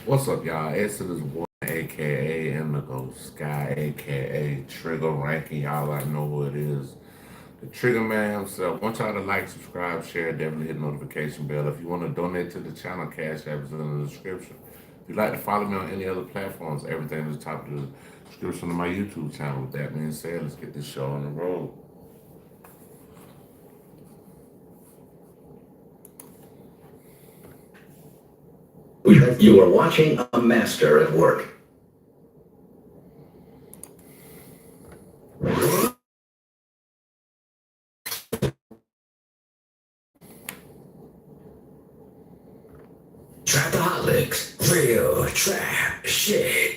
What's up, y'all? Exodus One, aka Indigo Sky, aka Trigger Ranking. Y'all already know who it is. The Trigger Man himself. Want y'all to like, subscribe, share, definitely hit the notification bell. If you want to donate to the channel, Cash App is in the description. If you'd like to follow me on any other platforms, everything is top of the description of my YouTube channel. With that being said, let's get this show on the road. You are watching a master at work. Trapaholics, real trap shit.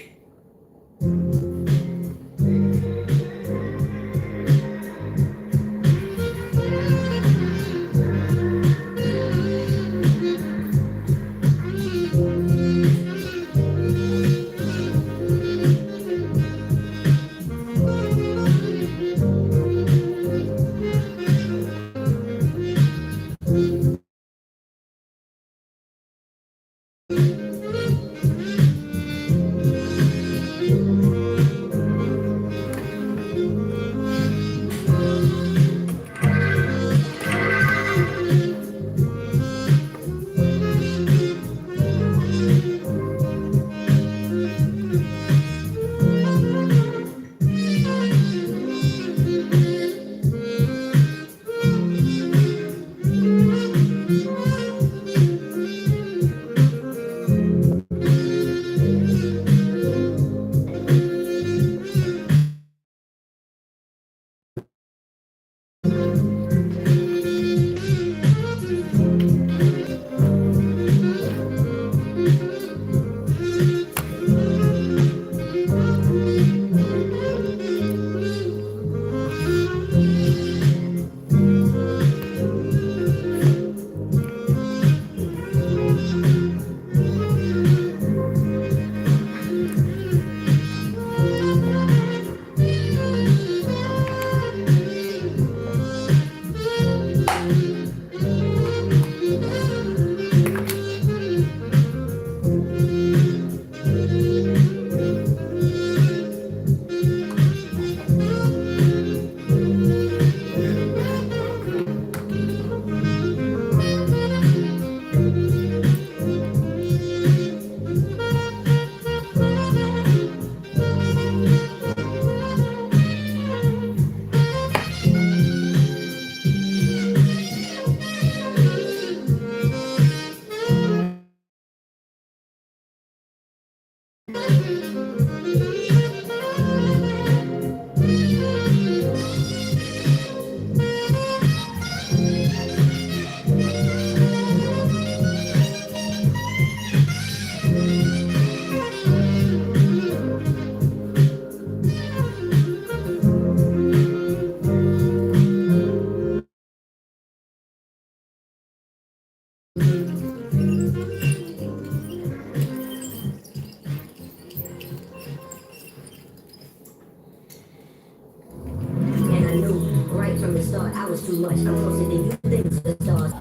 And I knew right from the start I was too much. I'm closer than you think to the stars.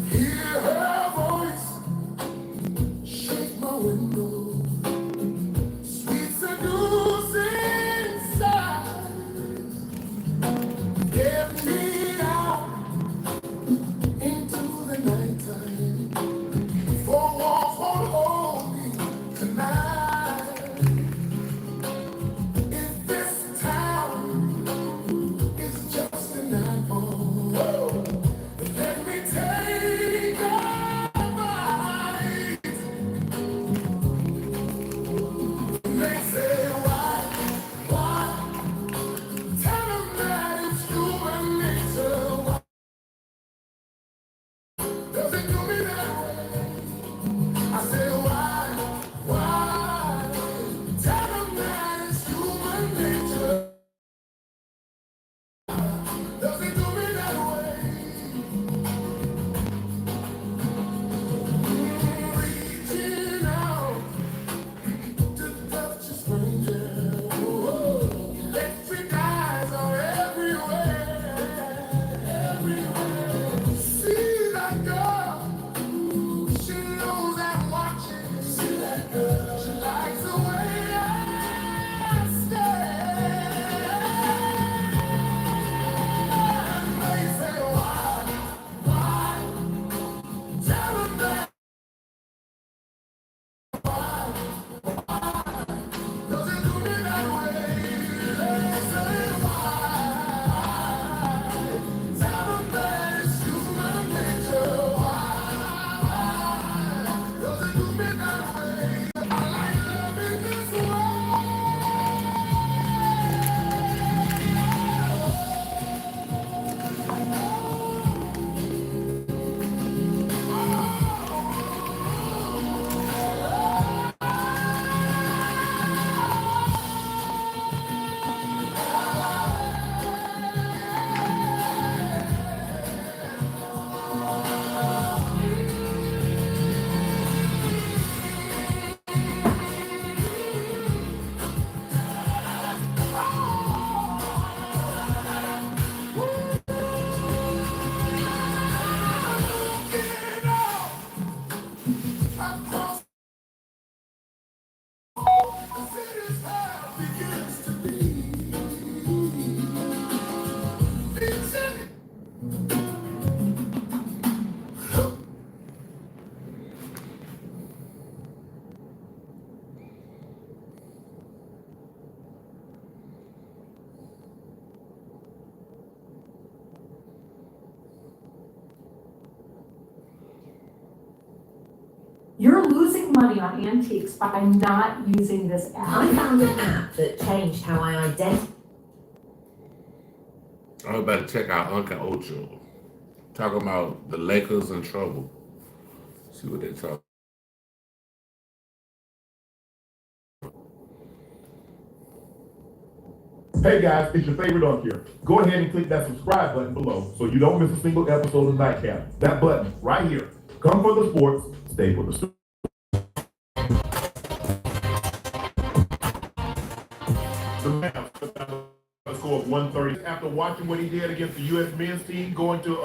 Hear her voice, shake my window, sweet seducing sigh, get me out into the nighttime, for walls won't hold me tonight. If this town is just an apple, let me take a bite. They say why? Tell them that it's human nature. Does it do me You're losing money on antiques by not using this I app. found an app that changed how I identify. I was about to check out Uncle Ocho. Talking about the Lakers in trouble. See what they talk. Hey guys, it's your favorite Unc here. Go ahead and click that subscribe button below so you don't miss a single episode of Nightcap. That button right here. Come for the sports, stay for the story. The Rams a score of 130 after watching what he did against the U.S. men's team going to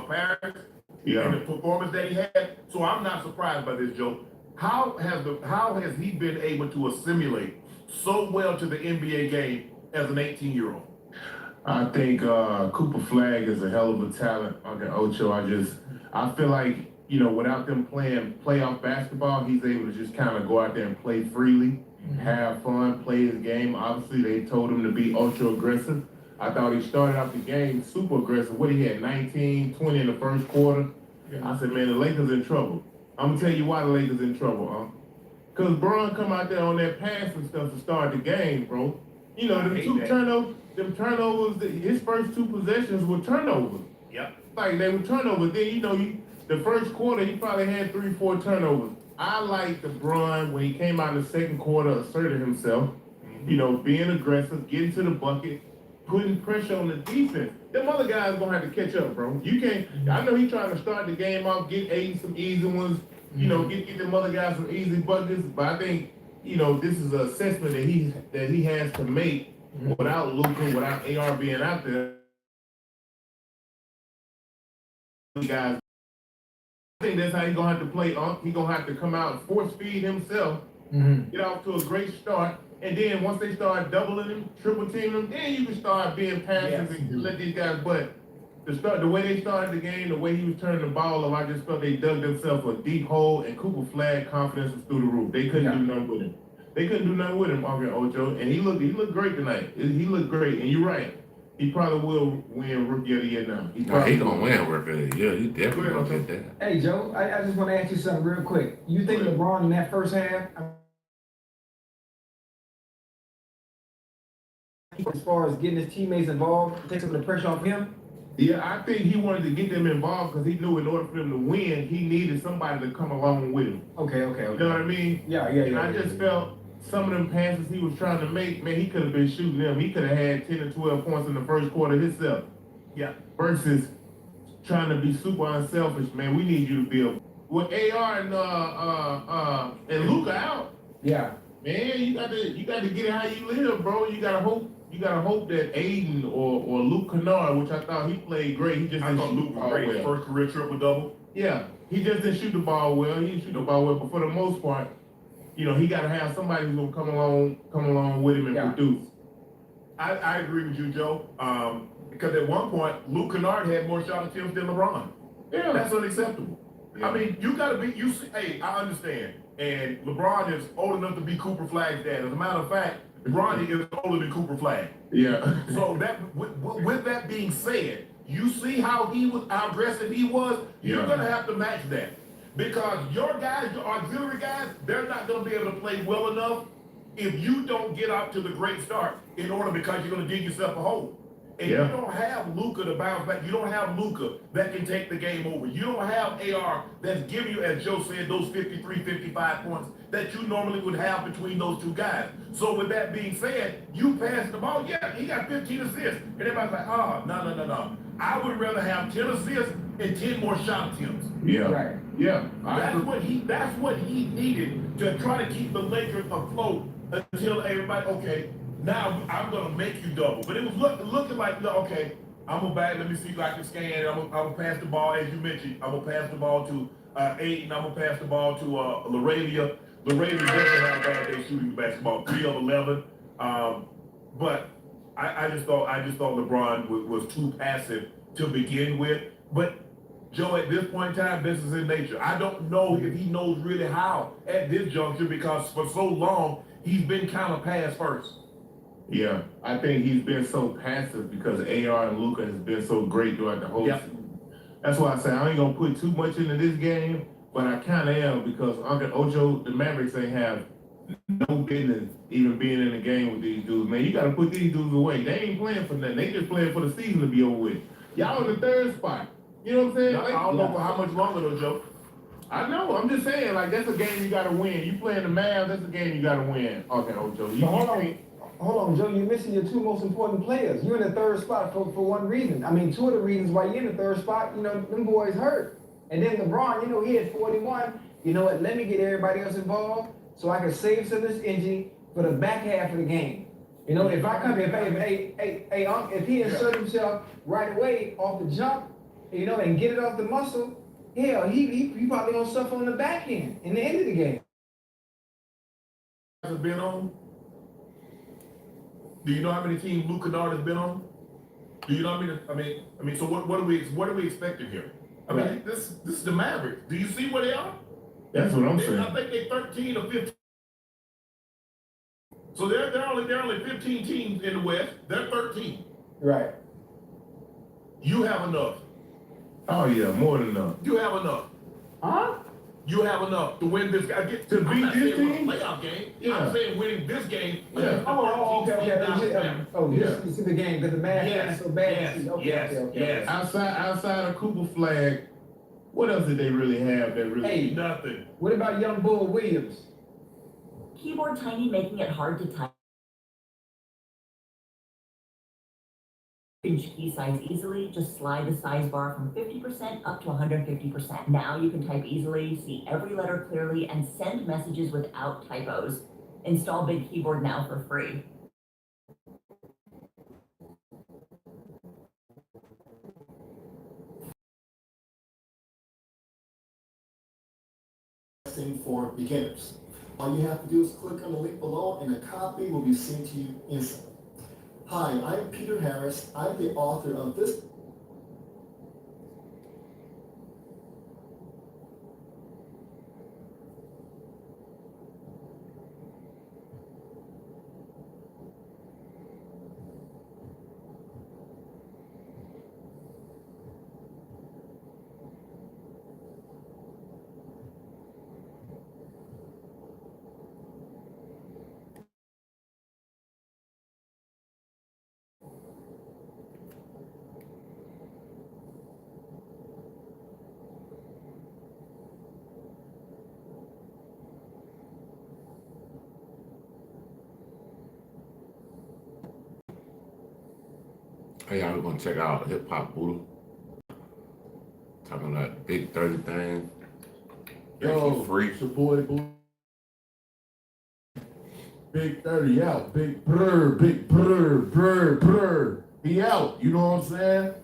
Paris. And the performance that he had. So I'm not surprised by this, Joe. How has he been able to assimilate so well to the NBA game as an 18-year-old? I think Cooper Flag is a hell of a talent. Uncle Ocho, I feel like, without them playing playoff basketball, he's able to just kind of go out there and play freely, have fun, play his game. Obviously, they told him to be ultra aggressive. I thought he started out the game super aggressive. What he had, 19, 20 in the first quarter. I said, man, the Lakers in trouble. I'm going to tell you why the Lakers in trouble, huh? Because Bron come out there on that pass and stuff to start the game, bro. Them turnovers, his first two possessions were turnovers. Yep. Like, they were turnovers. Then, the first quarter, he probably had 3-4 turnovers. I like the Bron when he came out in the second quarter, asserted himself, being aggressive, getting to the bucket, putting pressure on the defense. Them other guys gonna have to catch up, bro. You can't. I know he's trying to start the game off, get Aiden some easy ones, get them other guys some easy buckets. But I think, this is an assessment that he has to make without Luka, without AR being out there. Guys, I think that's how he's gonna have to play. He's gonna have to come out and force feed himself, get off to a great start. And then once they start doubling him, triple teaming him, then you can start being passive and let these guys. But the way they started the game, the way he was turning the ball up, I just felt they dug themselves a deep hole. And Cooper Flag confidence was through the roof. They couldn't do nothing with him. They couldn't do nothing with him, Uncle Ocho. And he looked great tonight. He looked great. And you're right. He probably will win Rookie of the Year now. He gonna win Rookie of the Year. He definitely gonna get that. Hey Joe, I just want to ask you something real quick. You think LeBron in that first half, as far as getting his teammates involved, take some of the pressure off him? Yeah, I think he wanted to get them involved because he knew in order for them to win, he needed somebody to come along with him. Okay. You know what I mean? Yeah. And I just felt some of them passes he was trying to make, man, he could have been shooting them. He could have had 10 or 12 points in the first quarter himself. Yeah. Versus trying to be super unselfish, man. We need you to be a with AR and Luka out. Yeah. Man, you got to get it how you live, bro. You gotta hope that Aiden or Luke Kennard, which I thought he played great. He just didn't shoot Luke the ball well. First career triple double. Yeah, he just didn't shoot the ball well. He didn't shoot the ball well, but for the most part, he got to have somebody who's gonna come along with him and produce. I agree with you, Joe. Because at one point, Luke Kennard had more shot attempts than LeBron. Yeah, that's unacceptable. Yeah. I mean, you got to be. Hey, I understand. And LeBron is old enough to be Cooper Flag's dad. As a matter of fact, Bronny is older than Cooper Flag. Yeah. So that, with that being said, you see how aggressive he was. You're gonna have to match that because your guys, your auxiliary guys, they're not gonna be able to play well enough if you don't get out to the great start because you're gonna dig yourself a hole. And you don't have Luka to bounce back. You don't have Luka that can take the game over. You don't have AR that's giving you, as Joe said, those 53, 55 points that you normally would have between those two guys. So with that being said, you pass the ball. Yeah, he got 15 assists. And everybody's like, no. I would rather have 10 assists and 10 more shot attempts. Yeah. Right. Yeah. That's what he needed to try to keep the Lakers afloat until everybody, okay, now I'm gonna make you double. But it was looking like, okay, I'm gonna back. Let me see if I can scan. I'm gonna pass the ball, as you mentioned. I'm gonna pass the ball to Aiden. I'm gonna pass the ball to Laravia. Laravia doesn't have a bad day shooting the basketball, 3 of 11. But I just thought LeBron was too passive to begin with. But Joe, at this point in time, this is in nature. I don't know if he knows really how at this juncture because for so long he's been kind of pass first. Yeah, I think he's been so passive because AR and Luka has been so great throughout the whole season. That's why I say I ain't gonna put too much into this game but I kind of am because Uncle Ocho, the Mavericks ain't have no business even being in the game with these dudes. Man, you got to put these dudes away. They ain't playing for nothing. They just playing for the season to be over with. Y'all in the third spot. You know what I'm saying? I don't know for how much longer though, Joe. I know. I'm just saying, like, that's a game you got to win. You playing the Mavs, that's a game you got to win. Okay, Ocho. So hold on, Joe. You're missing your two most important players. You're in the third spot for one reason. I mean, two of the reasons why you're in the third spot, you know, them boys hurt. And then LeBron, you know, he had 41. You know what? Let me get everybody else involved so I can save some of this energy for the back half of the game. You know, if he insert himself right away off the jump, you know, and get it off the muscle, hell, he probably gonna suffer on the back end in the end of the game. Has been on? Do you know how many teams Luke Kennard has been on? Do you know how many? I mean. So what are we expecting here? I mean, this is the Mavericks. Do you see where they are? That's what I'm saying. I think they're 13 or 15. So they're only 15 teams in the West. They're 13. Right. You have enough. Oh yeah, more than enough. You have enough. Huh? You have enough to win this. To beat this team? Playoff game. Yeah. I'm saying winning this game. Yeah. You see the game because the Mavs is so bad. Yes. Outside of Cooper Flag, what else did they really have that really? Hey, Nothing. what about young Bull Williams? Keyboard tiny, making it hard to type. Change key size easily, just slide the size bar from 50% up to 150%. Now you can type easily, see every letter clearly, and send messages without typos. Install Big Keyboard now for free. For beginners. All you have to do is click on the link below and a copy will be sent to you instantly. Hi, I'm Peter Harris. I'm the author of this. Hey, y'all, we're gonna check out Hip Hop Buddha. Talking about Big 30 thing. Yo, free. it's your boy Blue. Big 30 out. Big brr. He out. You know what I'm saying?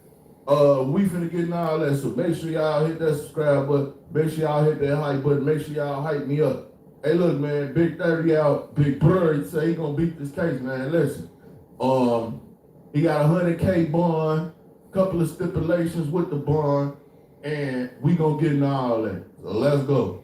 We finna get in all that. So make sure y'all hit that subscribe button. Make sure y'all hit that hype button. Make sure y'all hype me up. Hey, look, man. Big 30 out. Big brr. He say he gonna beat this case, man. Listen. He got a 100K bond, couple of stipulations with the bond, and we gonna get into all that. So let's go.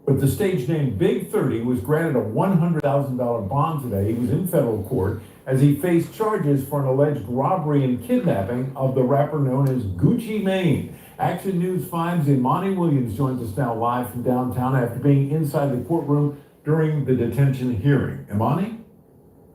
But the stage name Big 30 was granted a $100,000 bond today. He was in federal court as he faced charges for an alleged robbery and kidnapping of the rapper known as Gucci Mane. Action News 5's Imani Williams joins us now live from downtown after being inside the courtroom during the detention hearing. Imani?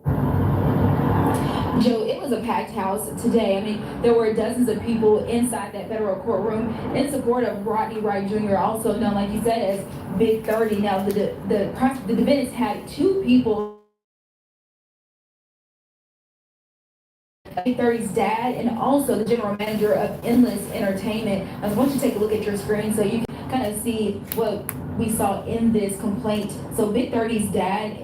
Joe, it was a packed house today. I mean, there were dozens of people inside that federal courtroom in support of Rodney Wright Jr., also known, like you said, as Big 30. Now, the defendants had two people, Big 30's dad and also the general manager of Endless Entertainment. I want you to take a look at your screen so you can kind of see what we saw in this complaint. So Big 30's dad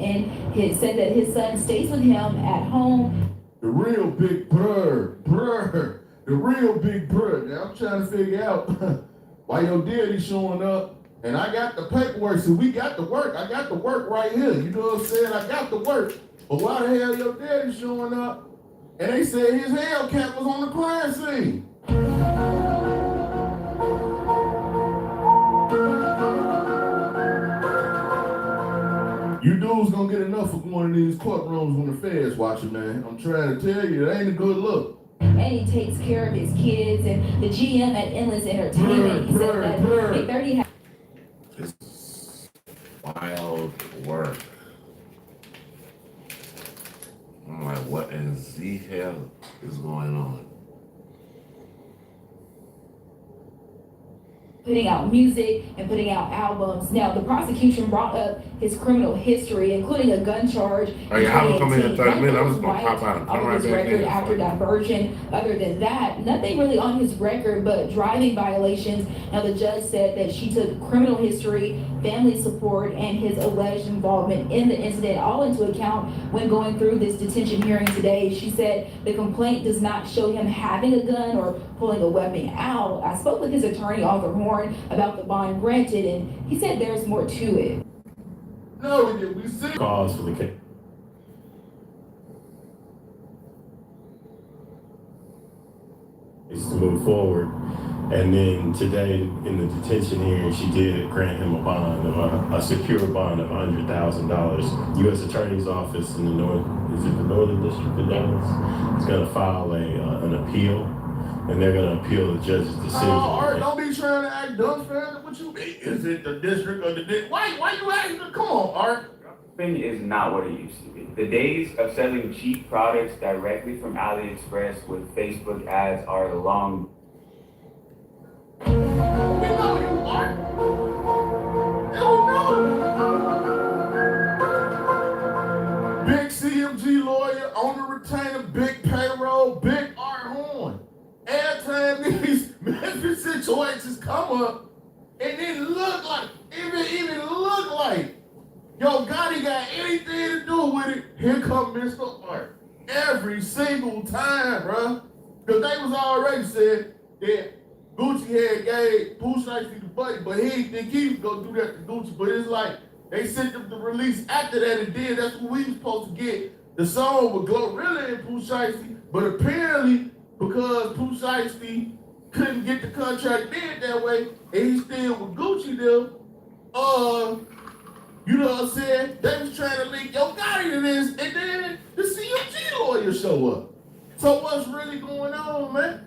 said that his son stays with him at home. The real Big Brr. The real Big Brr. Now I'm trying to figure out why your daddy showing up. And I got the paperwork, so we got the work. I got the work right here. You know what I'm saying? I got the work. But why the hell your daddy showing up? And they said his Hellcat was on the crime scene. You dudes gonna get enough of going to these courtrooms when the feds watching, man. I'm trying to tell you, it ain't a good look. and he takes care of his kids. And the GM at Endless Entertainment, he said that Big 30 has It's wild work. I'm like, what in the hell is going on? putting out music and putting out albums. Now, the prosecution brought up his criminal history, including a gun charge. Oh yeah, I'm gonna come in 2018. 30 minutes. I'm just Nothing gonna pop out and come on right his back record in. after diversion. Other than that, nothing really on his record but driving violations. Now, the judge said that she took criminal history, family support, and his alleged involvement in the incident all into account when going through this detention hearing today. She said the complaint does not show him having a gun or pulling a weapon out. I spoke with his attorney, Arthur Horn, about the bond granted, and he said there's more to it. No, we see Cause for the case. To move forward. And then today in the detention hearing, she did grant him a bond of a secure bond of $100,000. U.S. Attorney's Office in the Northern District of Dallas is going to file an appeal, and they're going to appeal the judge's decision. Art, don't be trying to act dumbfounded. What you mean? Is it the district or the district? Why you acting? Come on, Art. Is not what it used to be. The days of selling cheap products directly from AliExpress with Facebook ads are long. We know you, Art. Big CMG lawyer, owner retainer, big payroll, big Art Horn. Every time these Memphis situations come up, and it look like, even look like, Yo Gotti got anything to do with it, here come Mr. Art. Every single time, bruh. Because they was already said that Gucci had gave Pooh Shiesty the buddy, but he didn't think he was going to do that to Gucci. But it's like, they sent them the release after that and then that's what we was supposed to get. The song with Glorilla and Pooh Shiesty, but apparently, because Pooh Shiesty couldn't get the contract bid that way, and he's still with Gucci though, you know what I'm saying? They was trying to link Yo Gotti to this, and then the CMG lawyer show up. So what's really going on, man?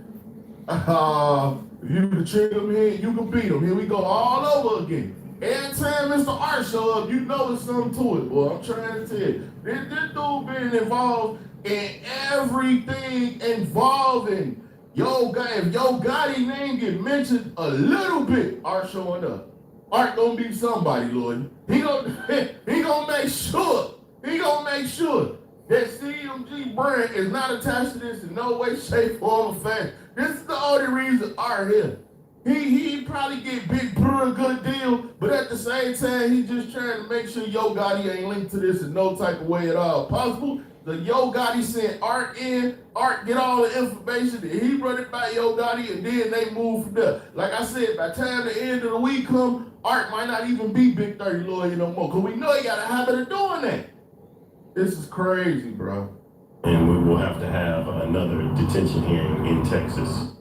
If you can trick him here, you can beat him. Here we go all over again. Every time Mr. Art show up, you know there's something to it, boy. I'm trying to tell you. This dude been involved in everything involving Yo Gotti. If Yo Gotti name get mentioned a little bit, Art showing up. Art gonna be somebody, Lord. He gonna make sure that CMG brand is not attached to this in no way, shape, form, or fashion. This is the only reason Art here. He probably get big, a good deal, but at the same time, he just trying to make sure Yo Gotti ain't linked to this in no type of way at all possible. The Yo Gotti sent Art in, Art get all the information, and he run it by Yo Gotti, and then they move from there. Like I said, by the time the end of the week come, Art might not even be Big 30 lawyer no more, because we know he got a habit of doing that. This is crazy, bro. And we will have to have another detention hearing in Texas.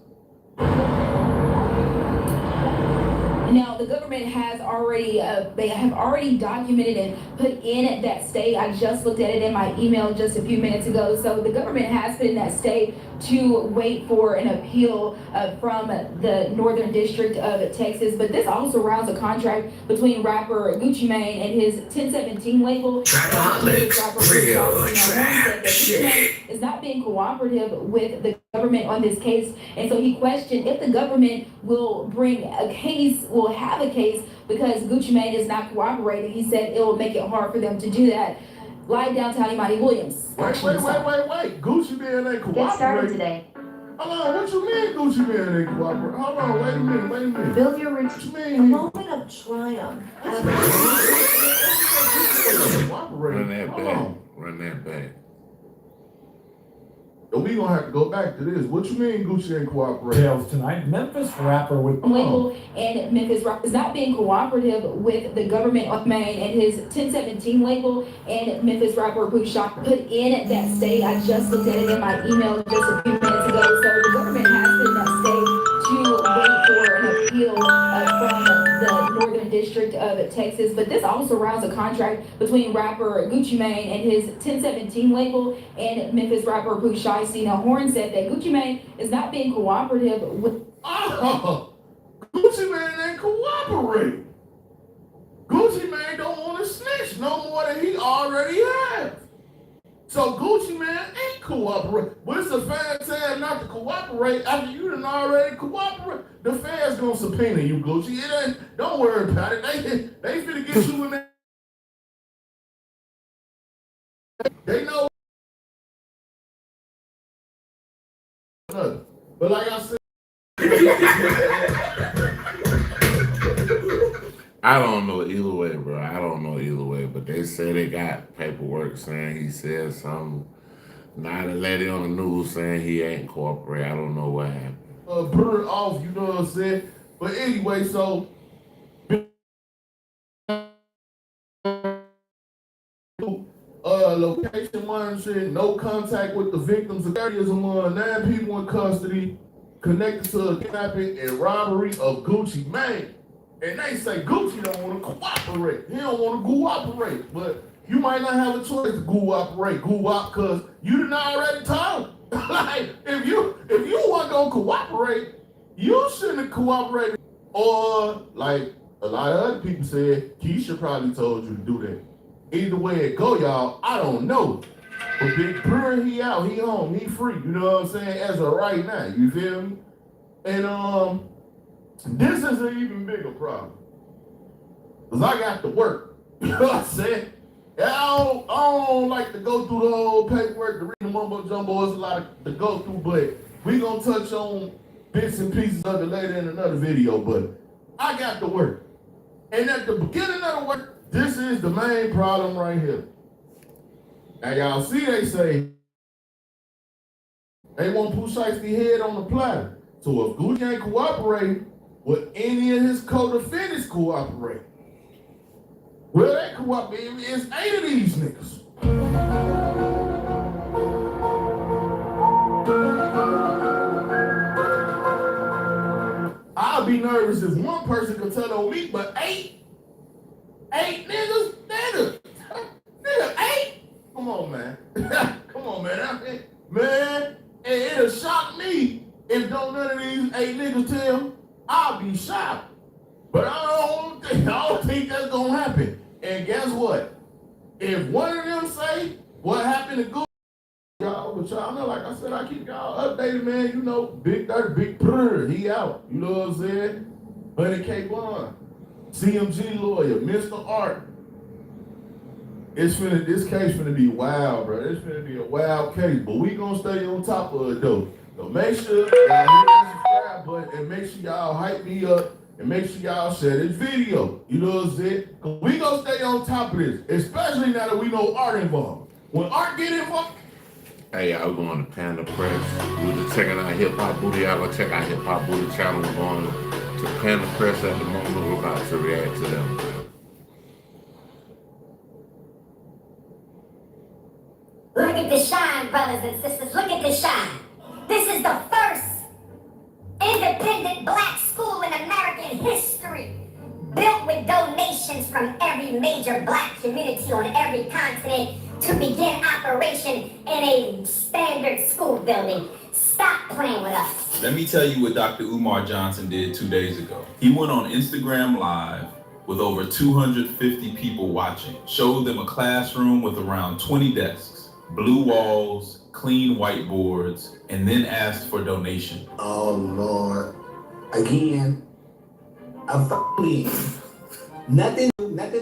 Now, the government has already, they have already documented and put in that stay. I just looked at it in my email just a few minutes ago. So the government has put in that stay to wait for an appeal from the Northern District of Texas. But this also surrounds a contract between rapper Gucci Mane and his 1017 label. Trapaholics, real trap shit. Is not being cooperative with the government on this case, and so he questioned if the government will bring a case, will have a case, because Gucci Mane is not cooperating. He said it will make it hard for them to do that. Live downtown, Imani Williams. Wait. Gucci Mane ain't cooperating. Get started today. Hold on, what you mean Gucci Mane ain't cooperating? Hold on, wait a minute. Build your routine. What you A mean? moment of triumph. Run that back. We gonna have to go back to this. What you mean Gucci ain't cooperating? Details tonight. Memphis rapper with label and Memphis Rock is not being cooperative with the government of Maine and his 1017 label, and Memphis rapper Pooh Shiesty put in that stay. I just looked at it in my email just a few minutes ago. So the government has put in that stay to wait for an appeal from the Northern district of Texas. But this also surrounds a contract between rapper Gucci Mane and his 1017 label and Memphis rapper Pooh Shiesty. Now, Horn said that Gucci Mane is not being cooperative with. Oh, Gucci Mane ain't cooperating. Gucci Mane don't want to snitch no more than he already has. So Gucci Mane ain't cooperating. But it's the fans saying not to cooperate after you done already cooperate. The fans gonna subpoena you, Gucci. It ain't, don't worry about it. They finna get you in there. They know. But like I said, I don't know either way, bro. I don't know either way, but they say they got paperwork saying he said something. Now the lady on the news saying he ain't cooperate. I don't know what happened. Put it off, you know what I'm saying? But anyway, so location monitoring, no contact with the victims. There is among 9 people in custody connected to a kidnapping and robbery of Gucci Mane. And they say Gucci don't want to cooperate. He don't want to cooperate. But you might not have a choice to cooperate, because you didn't already told. Like, if you weren't gonna cooperate, you shouldn't have cooperated. Or like a lot of other people said, Keisha probably told you to do that. Either way it go, y'all, I don't know. But Big Purr, he out, he home, he free. You know what I'm saying? As of right now, you feel me? And this is an even bigger problem. Cause I got to work. You know what I'm saying? I don't like to go through the whole paperwork, to read the mumbo jumbo. It's a lot to go through, but we gonna touch on bits and pieces of it later in another video. But I got to work. And at the beginning of the work, this is the main problem right here. Now y'all see they say they want Pooh Shiesty head on the platter. So if Gucci ain't cooperating, will any of his co-defendants cooperate? Well, they cooperate. It's 8 of these niggas. I'll be nervous if one person could tell on me, but 8 niggas? Nigga, 8? Come on, man. Come on, man. Man, it'll shock me if don't none of these 8 niggas tell. I'll be shocked. But I don't think that's gonna happen. And guess what? If one of them say what happened to Gucci, y'all, but y'all know, like I said, I keep y'all updated, man. You know, Big Dirt, Big Purr, he out. You know what I'm saying? Buddy K. Bond, CMG lawyer, Mr. Art. This case finna be wild, bro. It's finna be a wild case, but we gonna stay on top of it though. So make sure y'all hit that subscribe button and make sure y'all hype me up and make sure y'all share this video. You know what I'm saying? Cause we gonna stay on top of this, especially now that we know Art involved. When Art get involved. Hey, y'all, we're going to Panda Press. We were just checking out Hip Hop Booty. Y'all go check out Hip Hop Booty channel. We're going to Panda Press at the moment. We're about to react to them. Look at the shine, brothers and sisters. Look at the shine. This is the first independent black school in American history, built with donations from every major black community on every continent to begin operation in a standard school building. Stop playing with us. Let me tell you what Dr. Umar Johnson did 2 days ago. He went on Instagram Live with over 250 people watching, showed them a classroom with around 20 desks, blue walls, clean whiteboards, and then asked for donation. Oh, Lord. Again. I'm f***ing Nothing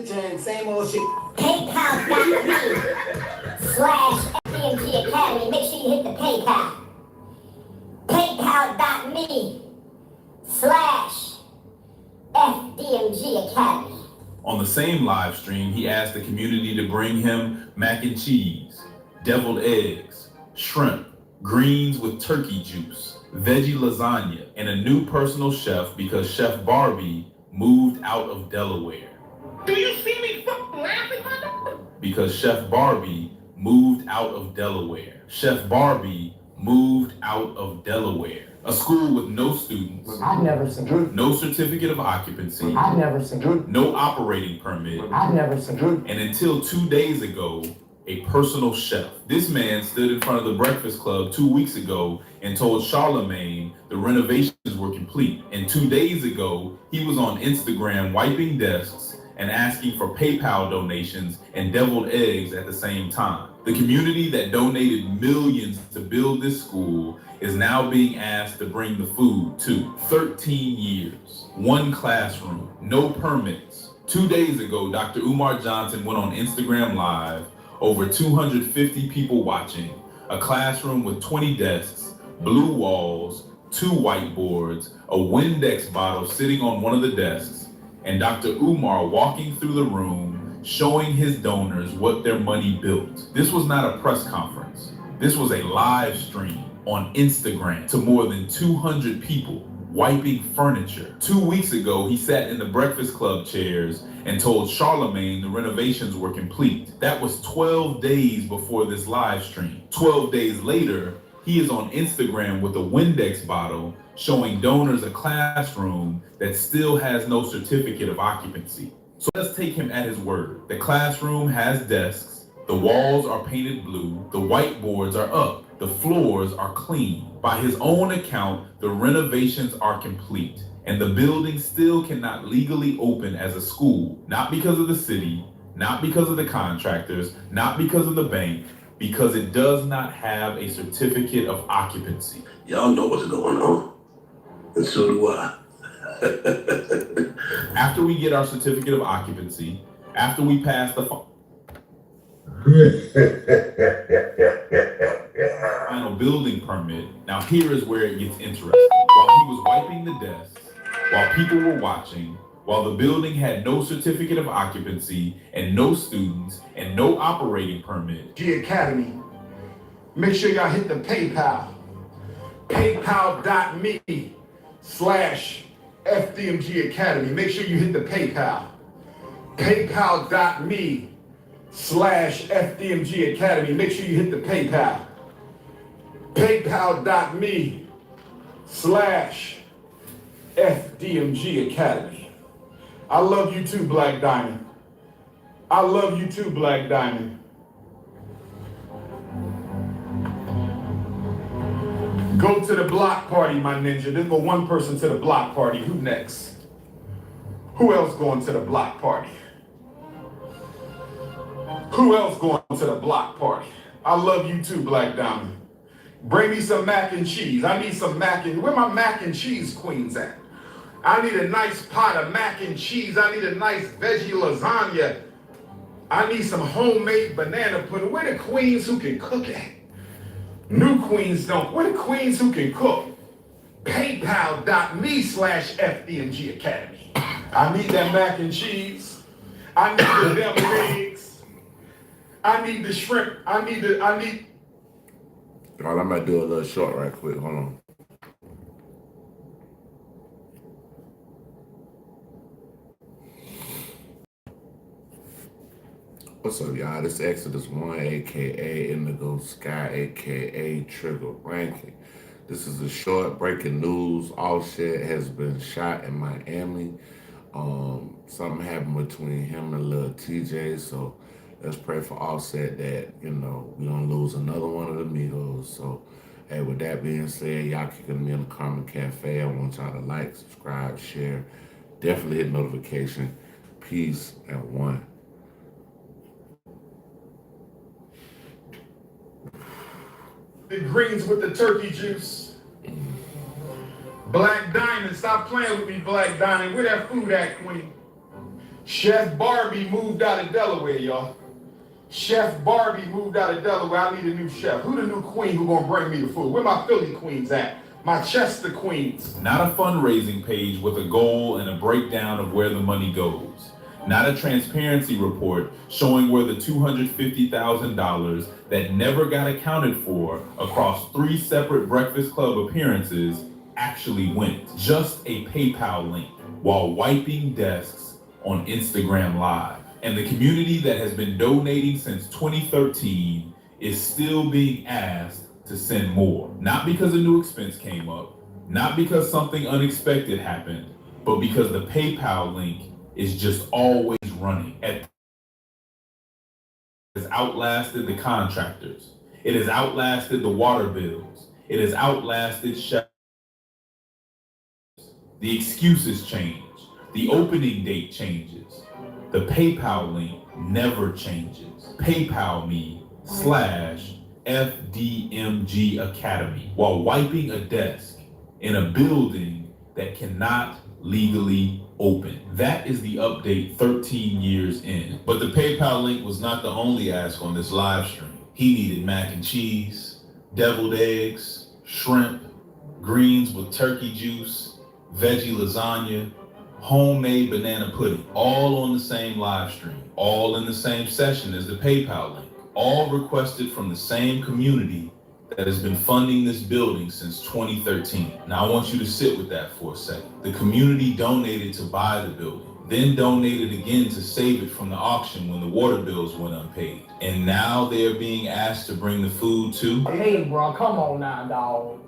changed. Same old shit. PayPal.me/FDMG Academy. Make sure you hit the PayPal. PayPal.me/FDMG Academy. On the same live stream, he asked the community to bring him mac and cheese, deviled eggs, shrimp, greens with turkey juice, veggie lasagna, and a new personal chef because Chef Barbie moved out of Delaware. Do you see me fucking laughing, motherfucker? Because Chef Barbie moved out of Delaware. Chef Barbie moved out of Delaware. A school with no students. I've never seen it. No certificate of occupancy. I've never seen it. No operating permit. I've never seen it. And until 2 days ago, a personal chef. This man stood in front of the Breakfast Club 2 weeks ago and told Charlemagne the renovations were complete. And 2 days ago, he was on Instagram wiping desks and asking for PayPal donations and deviled eggs at the same time. The community that donated millions to build this school is now being asked to bring the food too. 13 years, one classroom, no permits. 2 days ago, Dr. Umar Johnson went on Instagram Live, over 250 people watching, a classroom with 20 desks, blue walls, 2 whiteboards, a Windex bottle sitting on one of the desks, and Dr. Umar walking through the room, showing his donors what their money built. This was not a press conference. This was a live stream on Instagram to more than 200 people wiping furniture. 2 weeks ago, he sat in the Breakfast Club chairs and told Charlemagne the renovations were complete. That was 12 days before this live stream. 12 days later, he is on Instagram with a Windex bottle showing donors a classroom that still has no certificate of occupancy. So let's take him at his word. The classroom has desks, the walls are painted blue, the whiteboards are up, the floors are clean. By his own account, the renovations are complete, and the building still cannot legally open as a school, not because of the city, not because of the contractors, not because of the bank, because it does not have a certificate of occupancy. Y'all know what's going on, and so do I. After we get our certificate of occupancy, after we pass the final building permit, now here is where it gets interesting. While he was wiping the desks, while people were watching, while the building had no certificate of occupancy and no students and no operating permit. G Academy, make sure y'all hit the PayPal. PayPal.me/FDMG Academy. Make sure you hit the PayPal. PayPal.me/FDMG Academy. Make sure you hit the PayPal. PayPal.me/FDMG Academy. I love you too, Black Diamond. I love you too, Black Diamond. Go to the block party, my ninja. There's but one person to the block party. Who next? Who else going to the block party? Who else going to the block party? I love you too, Black Diamond. Bring me some mac and cheese. I need some where my mac and cheese queens at? I need a nice pot of mac and cheese. I need a nice veggie lasagna. I need some homemade banana pudding. Where the queens who can cook at? New queens don't. Where the queens who can cook? PayPal.me/FDMG Academy. I need that mac and cheese. I need the deviled eggs. I need the shrimp. I need. All right, I might do a little short right quick. Hold on. What's up, y'all? This Exodus 1, a.k.a. Indigo Sky, a.k.a. Trigger Ranking. This is a short breaking news. Offset has been shot in Miami. Something happened between him and Lil TJ, so let's pray for Offset that, we don't lose another one of the Migos. So, hey, with that being said, y'all kicking me in the Carmen Cafe. I want y'all to like, subscribe, share. Definitely hit notification. Peace and one. The greens with the turkey juice. Black Diamond, stop playing with me, Black Diamond. Where that food at, queen? Chef Barbie moved out of Delaware, y'all. Chef Barbie moved out of Delaware. I need a new chef. Who the new queen who gonna bring me the food? Where my Philly queens at? My Chester queens. Not a fundraising page with a goal and a breakdown of where the money goes. Not a transparency report showing where the $250,000 that never got accounted for across 3 separate Breakfast Club appearances actually went. Just a PayPal link while wiping desks on Instagram Live. And the community that has been donating since 2013 is still being asked to send more. Not because a new expense came up, Not because something unexpected happened, but because the PayPal link is just always running. It has outlasted the contractors. It has outlasted the water bills. It has outlasted chefs. The excuses change. The opening date changes. The PayPal link never changes. PayPal me /FDMG Academy while wiping a desk in a building that cannot legally open. That is the update 13 years in. But the PayPal link was not the only ask on this live stream. He needed mac and cheese, deviled eggs, shrimp, greens with turkey juice, veggie lasagna, homemade banana pudding, all on the same live stream, all in the same session as the PayPal link, all requested from the same community that has been funding this building since 2013. Now I want you to sit with that for a second. The community donated to buy the building, then donated again to save it from the auction when the water bills went unpaid. And now they are being asked to bring the food too. Hey, bro, come on now, dog.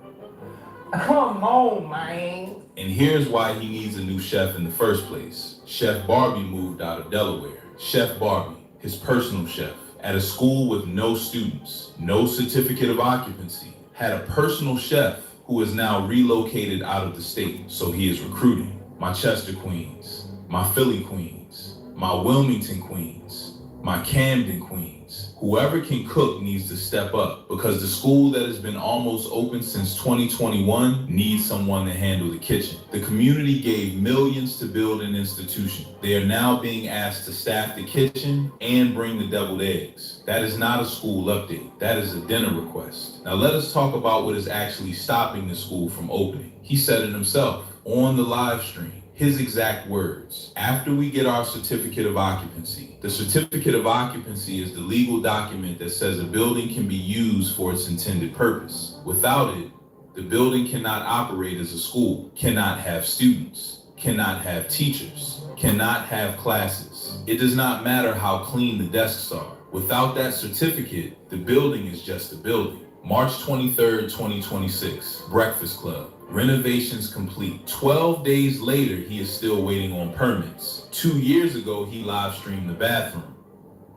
Come on, man. And here's why he needs a new chef in the first place. Chef Barbie moved out of Delaware. Chef Barbie, his personal chef, at a school with no students, no certificate of occupancy, had a personal chef who is now relocated out of the state. So he is recruiting my Chester Queens, my Philly Queens, my Wilmington Queens, my Camden Queens. Whoever can cook needs to step up because the school that has been almost open since 2021 needs someone to handle the kitchen. The community gave millions to build an institution. They are now being asked to staff the kitchen and bring the deviled eggs. That is not a school update. That is a dinner request. Now let us talk about what is actually stopping the school from opening. He said it himself on the live stream. His exact words: after we get our certificate of occupancy. The certificate of occupancy is the legal document that says a building can be used for its intended purpose. Without it, the building cannot operate as a school, cannot have students, cannot have teachers, cannot have classes. It does not matter how clean the desks are. Without that certificate, the building is just a building. March 23rd, 2026, Breakfast Club. Renovations complete. 12 days later, he is still waiting on permits. 2 years ago, he live streamed the bathroom.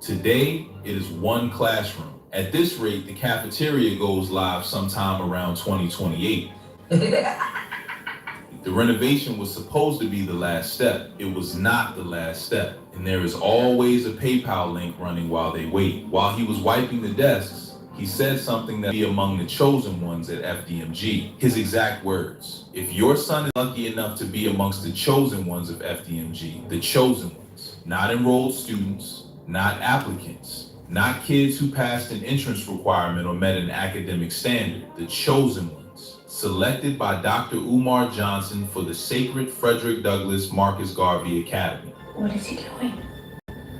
Today, it is one classroom. At this rate, the cafeteria goes live sometime around 2028. The renovation was supposed to be the last step. It was not the last step. And there is always a PayPal link running while they wait. While he was wiping the desks, he said something that be among the chosen ones at FDMG. His exact words: if your son is lucky enough to be amongst the chosen ones of FDMG, the chosen ones, not enrolled students, not applicants, not kids who passed an entrance requirement or met an academic standard, the chosen ones, selected by Dr. Umar Johnson for the Sacred Frederick Douglass Marcus Garvey Academy. What is he doing?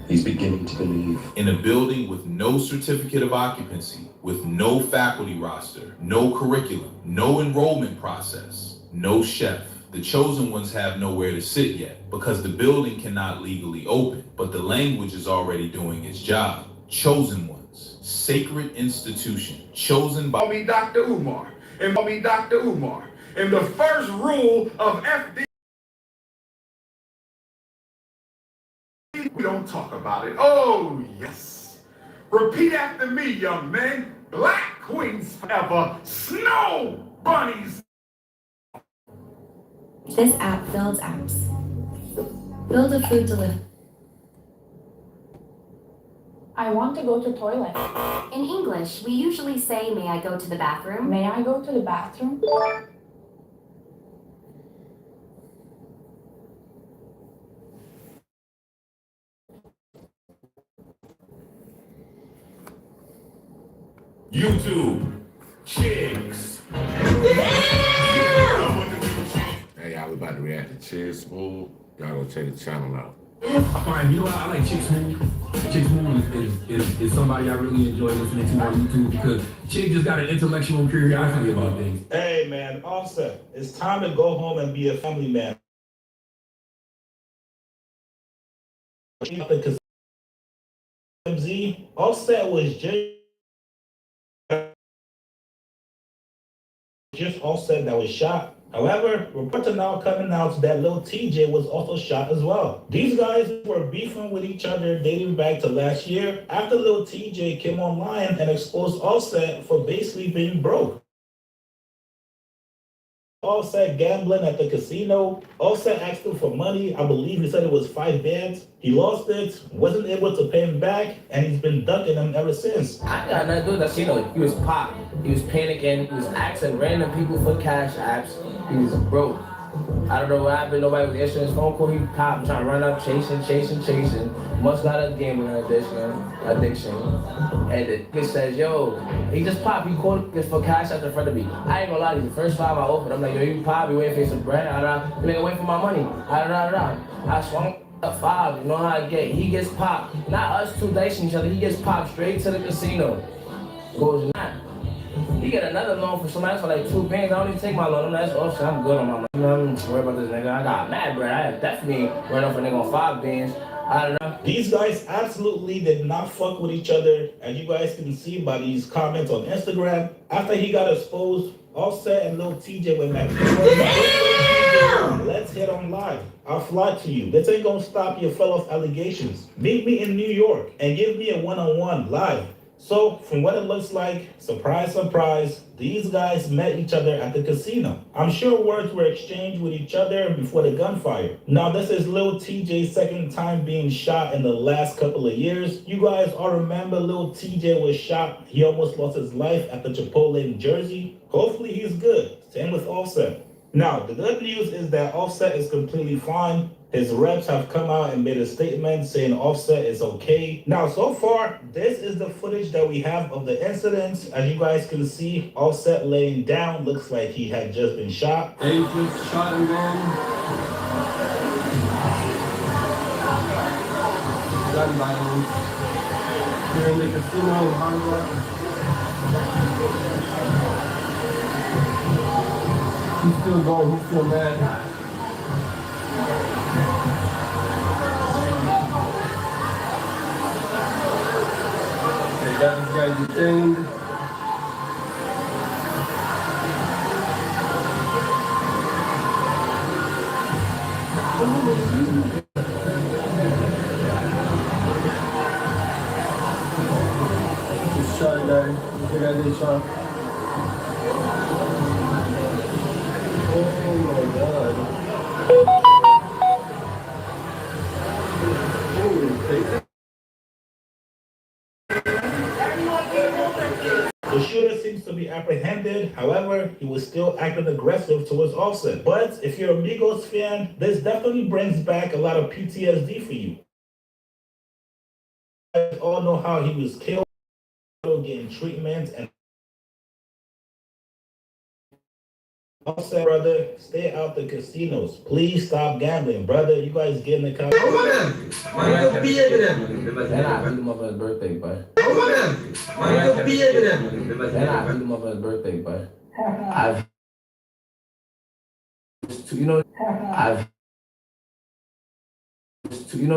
He's beginning to believe. In a building with no certificate of occupancy, with no faculty roster, no curriculum, no enrollment process, no chef. The chosen ones have nowhere to sit yet because the building cannot legally open, but the language is already doing its job. Chosen ones, sacred institution, chosen by me Dr. Umar, and me Dr. Umar. And the first rule of FD, we don't talk about it. Oh, yes. Repeat after me, young man. Black queens forever. Snow bunnies. This app builds apps. Build a food delivery. I want to go to toilet. In English, we usually say, may I go to the bathroom? May I go to the bathroom? YouTube. Chicks. Hey, y'all, we about to react to Chick Smooth. Y'all go check the channel out. Fine, you know what? I like Chick Smooth. Chick Smooth is somebody I really enjoy listening to on YouTube because Chick just got an intellectual curiosity about things. Hey man, Offset, it's time to go home and be a family man. Because MZ, Offset was just Offset that was shot. However, reports are now coming out that Lil TJ was also shot as well. These guys were beefing with each other dating back to last year after Lil TJ came online and exposed Offset for basically being broke. Offset gambling at the casino. Offset asked him for money. I believe he said it was 5 bands. He lost it, wasn't able to pay him back, and he's been ducking him ever since. I got nothing to do with that. He was pop. He was panicking. He was asking random people for cash apps. He was broke. I don't know what happened. Nobody was answering his phone call. He popped, trying to run up, chasing. Must got a gambling addiction. And the kid says, yo, he just popped. He called this for cash apps in front of me. I ain't gonna lie to you. The first time I opened, I'm like, yo, you pop, you waiting for some bread? You nigga waiting for my money. I swung up 5. You know how I get. He gets popped. Not us two dicing each other. He gets popped straight to the casino. Goes not. He get another loan from somebody else for like 2 bands. I don't even take my loan. That's Offset. I'm good on my money. You know, I'm worried about this nigga. I got mad bread. I definitely run off a nigga on 5 bands. I don't know. These guys absolutely did not fuck with each other, as you guys can see by these comments on Instagram. After he got exposed, Offset and Lil TJ went back. Let's hit on live. I'll fly to you. This ain't gonna stop your fellow allegations. Meet me in New York and give me a one-on-one live. So, from what it looks like, surprise, surprise, these guys met each other at the casino. I'm sure words were exchanged with each other before the gunfire. Now, this is Lil TJ's second time being shot in the last couple of years. You guys all remember Lil TJ was shot. He almost lost his life at the Chipotle in Jersey. Hopefully he's good. Same with Offset. Now, the good news is that Offset is completely fine. His reps have come out and made a statement saying Offset is okay. Now, so far, this is the footage that we have of the incident. As you guys can see, Offset laying down looks like he had just been shot. They just shot him down. Gun violence. Here in the casino in Hard Rock. He's still going, he's still mad. They got this guy detained. Just shot a guy. The guy they shot. Oh my God. The shooter seems to be apprehended. However, he was still acting aggressive towards Offset. But if you're a Migos fan, this definitely brings back a lot of PTSD for you. You guys all know how he was killed, getting treatment, and Offset, brother, stay out the casinos. Please stop gambling, brother. You guys get in the car. Then I beat him up on his birthday, bud. Then I beat him up on his birthday, bud. You know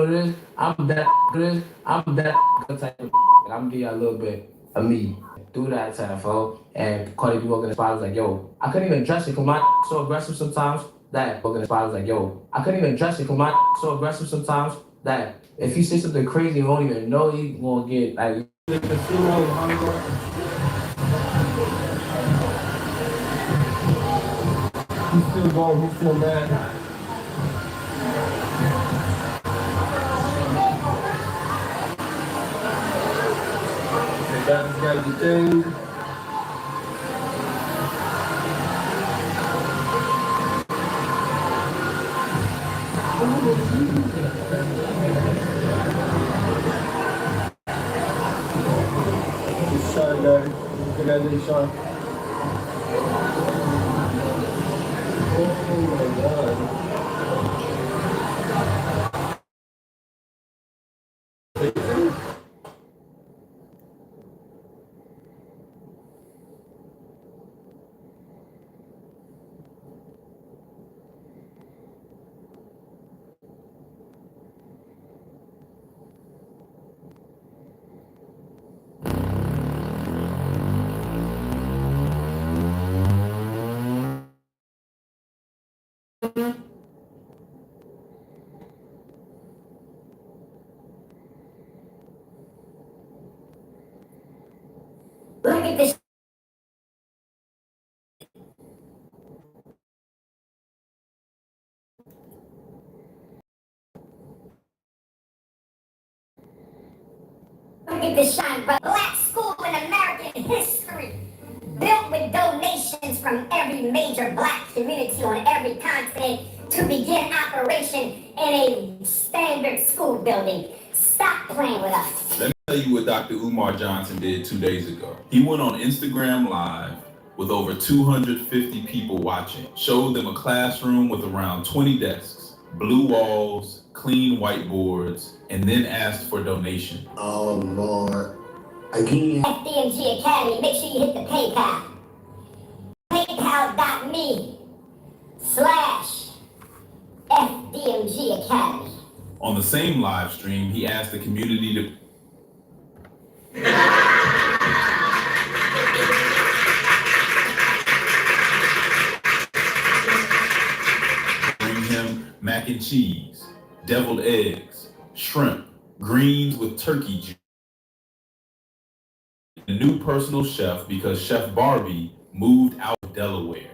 what it is? I'm that type of. I'm gonna give you a little bit of me. Do that type of and Cardi B walking in the spot, I was like, yo, I couldn't even dress it because my so aggressive sometimes that walking in the spot, I was like, yo, I couldn't even dress it because my so aggressive sometimes that if you say something crazy, you won't even know you won't get like. The casino in Hard Rock. He's still going, he's still mad. They got this guy detained. Just shot a guy. The guy they shot. Oh my God. Look at this. Look at this shine, but black school in American history. Built with donations from every major black community on every continent to begin operation in a standard school building. Stop playing with us. Let me tell you what Dr. Umar Johnson did 2 days ago. He went on Instagram Live with over 250 people watching, showed them a classroom with around 20 desks, blue walls, clean whiteboards, and then asked for donation. Oh, Lord. Again. FDMG Academy, make sure you hit the PayPal. PayPal.me/FDMG Academy. On the same live stream, he asked the community to bring him mac and cheese, deviled eggs, shrimp, greens with turkey juice, a new personal chef because Chef Barbie moved out of Delaware.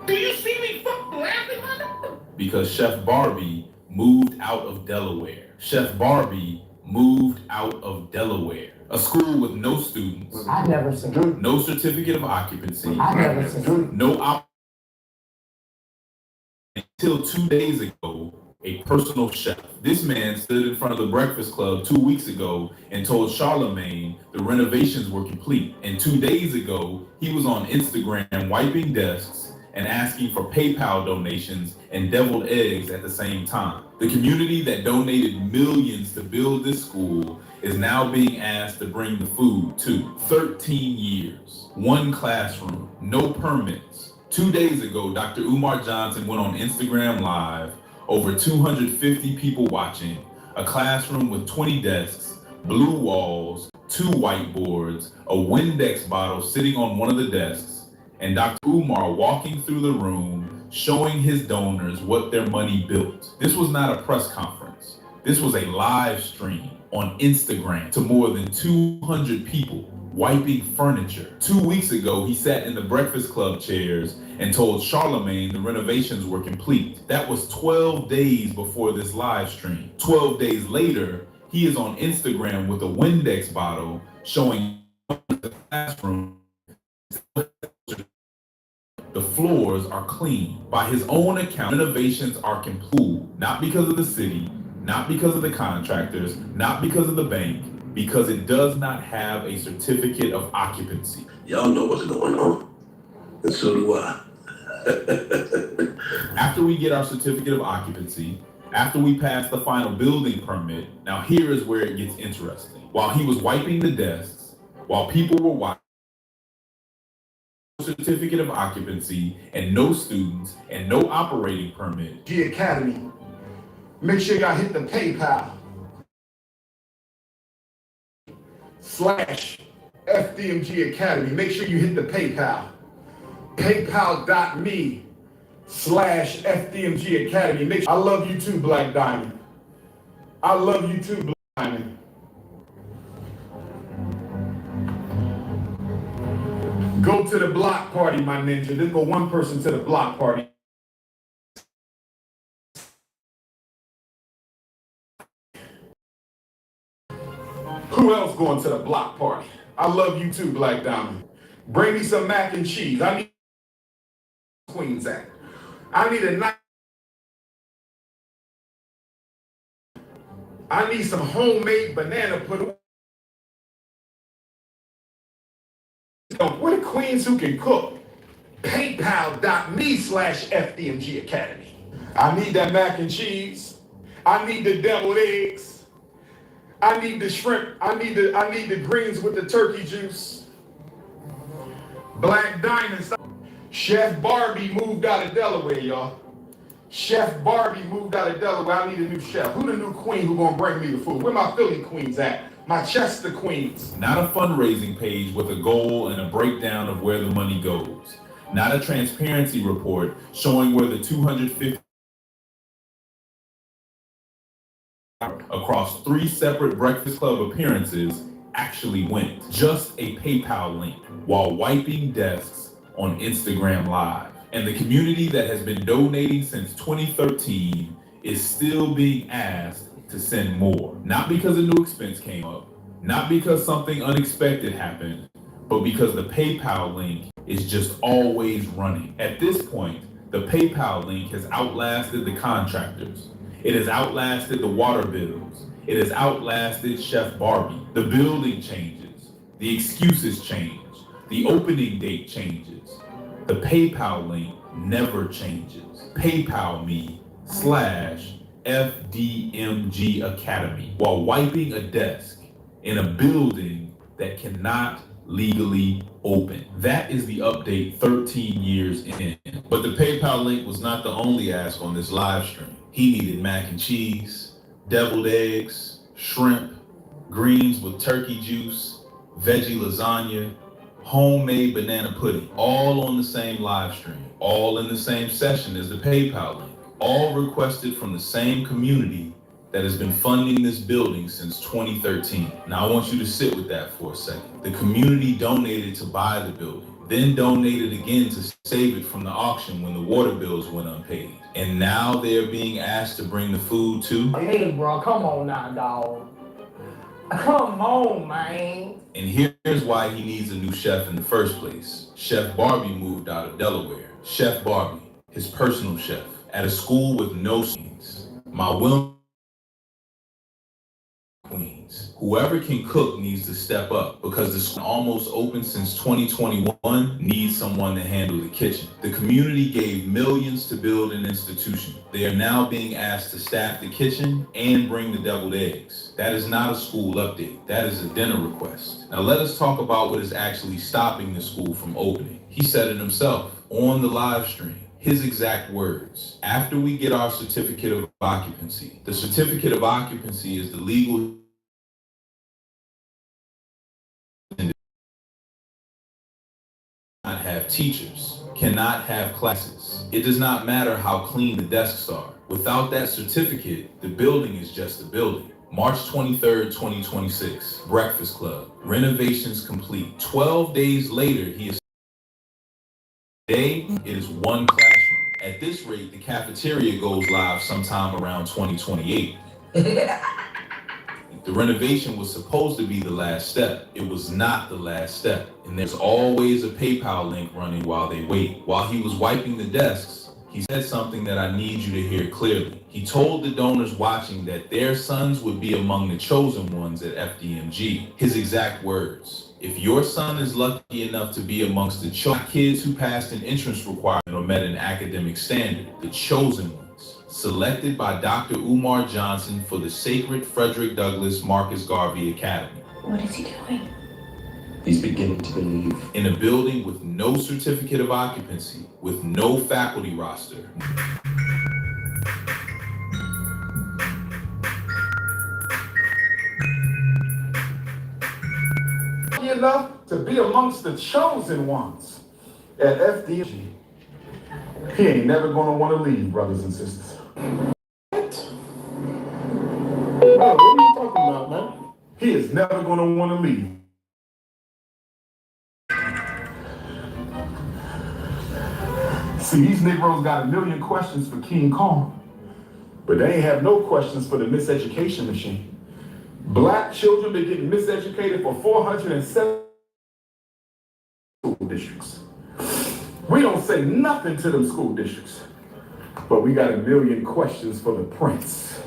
Do you see me fucking laughing, man? Because Chef Barbie moved out of Delaware. Chef Barbie moved out of Delaware. A school with no students. I never seen. No certificate of occupancy. I never seen. No until 2 days ago, a personal chef. This man stood in front of the Breakfast Club 2 weeks ago and told Charlemagne the renovations were complete. And 2 days ago, he was on Instagram wiping desks and asking for PayPal donations and deviled eggs at the same time. The community that donated millions to build this school is now being asked to bring the food too. 13 years, one classroom, no permits. 2 days ago, Dr. Umar Johnson went on Instagram Live, over 250 people watching, a classroom with 20 desks, blue walls, 2 whiteboards, a Windex bottle sitting on one of the desks, and Dr. Umar walking through the room, showing his donors what their money built. This was not a press conference. This was a live stream on Instagram to more than 200 people wiping furniture. 2 weeks ago, he sat in the Breakfast Club chairs and told Charlemagne the renovations were complete. That was 12 days before this live stream. 12 days later, he is on Instagram with a Windex bottle showing the classroom. The floors are clean. By his own account, renovations are complete, not because of the city, not because of the contractors, not because of the bank, because it does not have a certificate of occupancy. Y'all know what's going on, and so do I. After we get our certificate of occupancy, after we pass the final building permit, now here is where it gets interesting. While he was wiping the desks, while people were watching, certificate of occupancy and no students and no operating permit. G Academy. Make sure y'all hit the PayPal /FDMG Academy. Make sure you hit the PayPal. PayPal.me/FDMG Academy. I love you too, Black Diamond. I love you too, Black Diamond. Go to the block party, my ninja. Just go one person to the block party. Who else going to the block party? I love you too, Black Diamond. Bring me some mac and cheese. I need Queens Act. I need a nice. I need some homemade banana pudding. We're the queens who can cook. PayPal.me/FDMG Academy. I need that mac and cheese. I need the deviled eggs. I need the shrimp. I need the greens with the turkey juice. Black Diamond. Chef Barbie moved out of Delaware, y'all. Chef Barbie moved out of Delaware. I need a new chef. Who the new queen who gonna bring me the food? Where my Philly queens at? My Chester queens. Not a fundraising page with a goal and a breakdown of where the money goes. Not a transparency report showing where the 250 across 3 separate Breakfast Club appearances actually went. Just a PayPal link while wiping desks on Instagram Live. And the community that has been donating since 2013 is still being asked to send more. Not because a new expense came up, not because something unexpected happened, but because the PayPal link is just always running. At this point, the PayPal link has outlasted the contractors. It has outlasted the water bills. It has outlasted Chef Barbie. The building changes. The excuses change. The opening date changes. The PayPal link never changes. PayPal me /FDMG Academy while wiping a desk in a building that cannot legally open. That is the update 13 years in. But the PayPal link was not the only ask on this live stream. He needed mac and cheese, deviled eggs, shrimp, greens with turkey juice, veggie lasagna, homemade banana pudding, all on the same live stream, all in the same session as the PayPal link, all requested from the same community that has been funding this building since 2013. Now I want you to sit with that for a second. The community donated to buy the building, then donated again to save it from the auction when the water bills went unpaid. And now they're being asked to bring the food too. Hey, bro, come on now, dog. Come on, man. And here's why he needs a new chef in the first place. Chef Barbie moved out of Delaware. Chef Barbie, his personal chef, at a school with no scenes. My will Queens. Whoever can cook needs to step up because the school almost open since 2021 needs someone to handle the kitchen. The community gave millions to build an institution. They are now being asked to staff the kitchen and bring the deviled eggs. That is not a school update. That is a dinner request. Now let us talk about what is actually stopping the school from opening. He said it himself on the live stream. His exact words: after we get our certificate of occupancy. The certificate of occupancy is the legal not have teachers, cannot have classes. It does not matter how clean the desks are. Without that certificate, the building is just a building. March 23rd, 2026, Breakfast Club, renovations complete. 12 days later, he is today, it is one classroom. At this rate, the cafeteria goes live sometime around 2028. The renovation was supposed to be the last step. It was not the last step. And there's always a PayPal link running while they wait. While he was wiping the desks, he said something that I need you to hear clearly. He told the donors watching that their sons would be among the chosen ones at FDMG. His exact words: if your son is lucky enough to be amongst the kids who passed an entrance requirement or met an academic standard, the chosen ones, selected by Dr. Umar Johnson for the Sacred Frederick Douglass Marcus Garvey Academy. What is he doing? He's beginning to believe. In a building with no certificate of occupancy, with no faculty roster. Enough to be amongst the chosen ones at FDMG. He ain't never gonna want to leave, brothers and sisters. What? What are you talking about, man? He is never gonna want to leave. See, these Negroes got a million questions for King Kong, but they ain't have no questions for the miseducation machine. Black children been getting miseducated for 407 school districts. We don't say nothing to them school districts, but we got a million questions for the prince.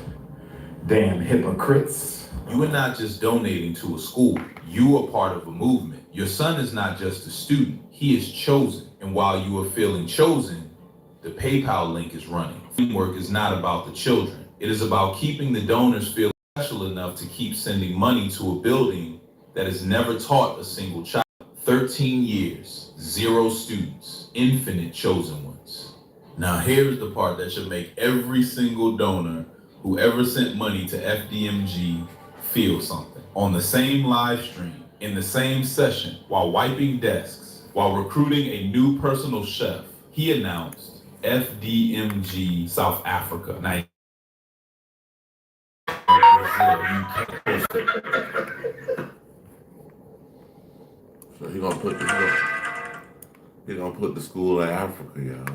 Damn hypocrites. You are not just donating to a school. You are part of a movement. Your son is not just a student. He is chosen. And while you are feeling chosen, the PayPal link is running. Teamwork is not about the children. It is about keeping the donors feeling special enough to keep sending money to a building that has never taught a single child. 13 years, 0 students, infinite chosen ones. Now here's the part that should make every single donor who ever sent money to FDMG feel something. On the same live stream, in the same session, while wiping desks, while recruiting a new personal chef, he announced FDMG South Africa. Now, Brazil, UK. So he gonna put the school in Africa, y'all.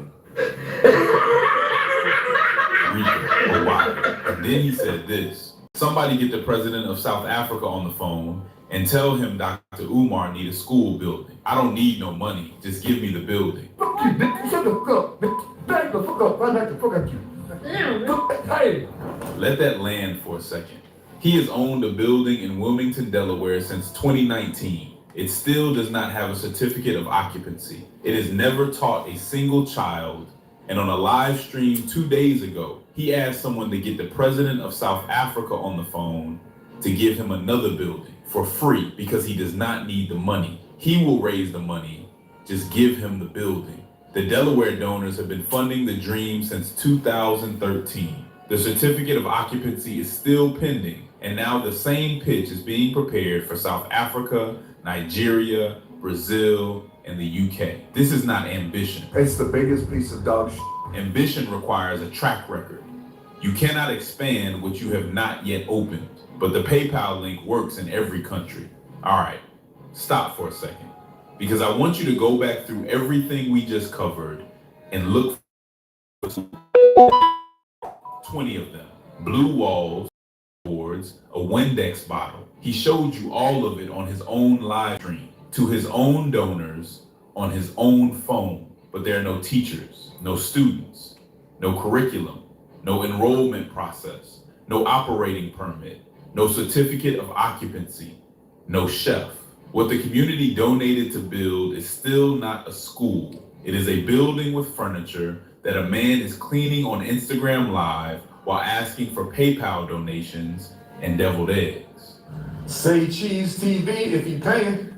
Rica, Hawaii. And then he said this. Somebody get the president of South Africa on the phone and tell him Dr. Umar need a school building. I don't need no money. Just give me the building. Fuck you, bitch. Shut the fuck up, bitch. Back the fuck up. I like to fuck at you. Hey. Let that land for a second. He has owned a building in Wilmington, Delaware since 2019. It still does not have a certificate of occupancy. It has never taught a single child. And on a live stream 2 days ago, he asked someone to get the president of South Africa on the phone to give him another building for free because he does not need the money. He will raise the money. Just give him the building. The Delaware donors have been funding the dream since 2013. The certificate of occupancy is still pending, and now the same pitch is being prepared for South Africa, Nigeria, Brazil, and the UK. This is not ambition. It's the biggest piece of dog shit. Ambition requires a track record. You cannot expand what you have not yet opened, but the PayPal link works in every country. All right, stop for a second, because I want you to go back through everything we just covered and look for 20 of them. Blue walls, boards, a Windex bottle. He showed you all of it on his own live stream to his own donors on his own phone, but there are no teachers, no students, no curriculum, no enrollment process, no operating permit, no certificate of occupancy, no chef. What the community donated to build is still not a school. It is a building with furniture that a man is cleaning on Instagram Live while asking for PayPal donations and deviled eggs. Say Cheese TV if you paying.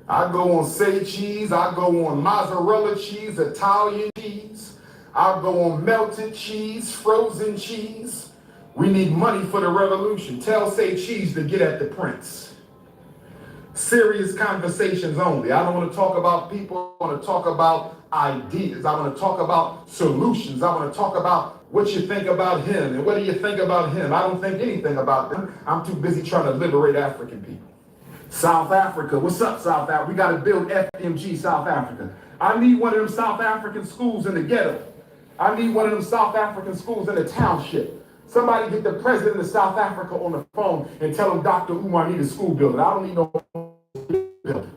I go on Say Cheese, I go on mozzarella cheese, Italian cheese, I go on melted cheese, frozen cheese. We need money for the revolution. Tell Say Cheese to get at the prince. Serious conversations only. I don't want to talk about people, I want to talk about ideas. I want to talk about solutions. I want to talk about what you think about him and what do you think about him. I don't think anything about them. I'm too busy trying to liberate African people. South Africa, what's up, South Africa? We got to build FMG South Africa. I need one of them South African schools in the ghetto. I need one of them South African schools in the township. Somebody get the president of South Africa on the phone and tell him Dr. Umar need a school building. I don't need no building.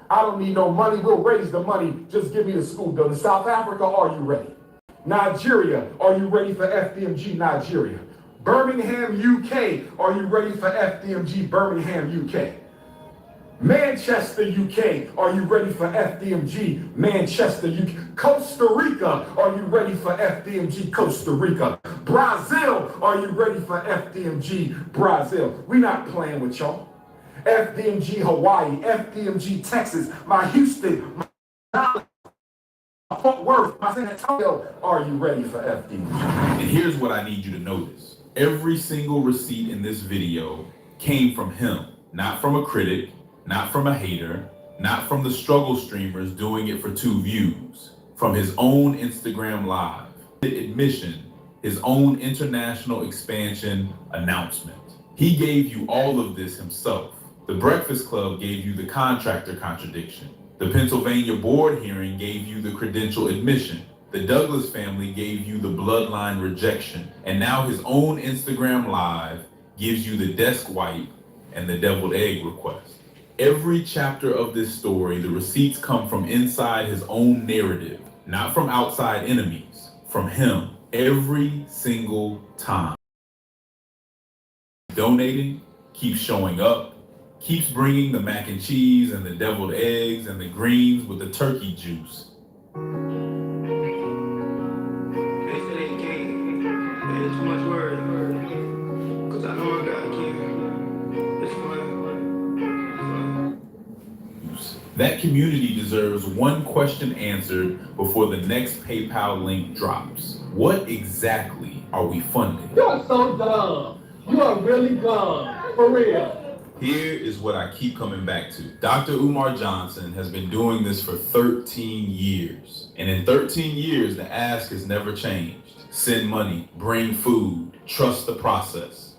I don't need no money. We'll raise the money. Just give me the school building. South Africa, are you ready? Nigeria, are you ready for FDMG Nigeria? Birmingham, UK, are you ready for FDMG Birmingham, UK? Manchester, UK, are you ready for FDMG Manchester, UK? Costa Rica, are you ready for FDMG Costa Rica? Brazil, are you ready for FDMG Brazil? We not playing with y'all. FDMG Hawaii, FDMG Texas, my Houston, my Fort Worth, my San Antonio, are you ready for FDMG? And here's what I need you to notice. Every single receipt in this video came from him, not from a critic, not from a hater, not from the struggle streamers doing it for 2 views, from his own Instagram Live. Admission, his own international expansion announcement. He gave you all of this himself. The Breakfast Club gave you the contractor contradiction. The Pennsylvania board hearing gave you the credential admission. The Douglas family gave you the bloodline rejection. And now his own Instagram Live gives you the desk wipe and the deviled egg request. Every chapter of this story, the receipts come from inside his own narrative, not from outside enemies, from him, every single time. Donating, keeps showing up, keeps bringing the mac and cheese and the deviled eggs and the greens with the turkey juice. They said they can't. There's too much word. Cause I know I got a kid. It's fun. That community deserves one question answered before the next PayPal link drops. What exactly are we funding? You are so dumb. You are really dumb. For real. Here is what I keep coming back to. Dr. Umar Johnson has been doing this for 13 years. And in 13 years, the ask has never changed. Send money, bring food, trust the process.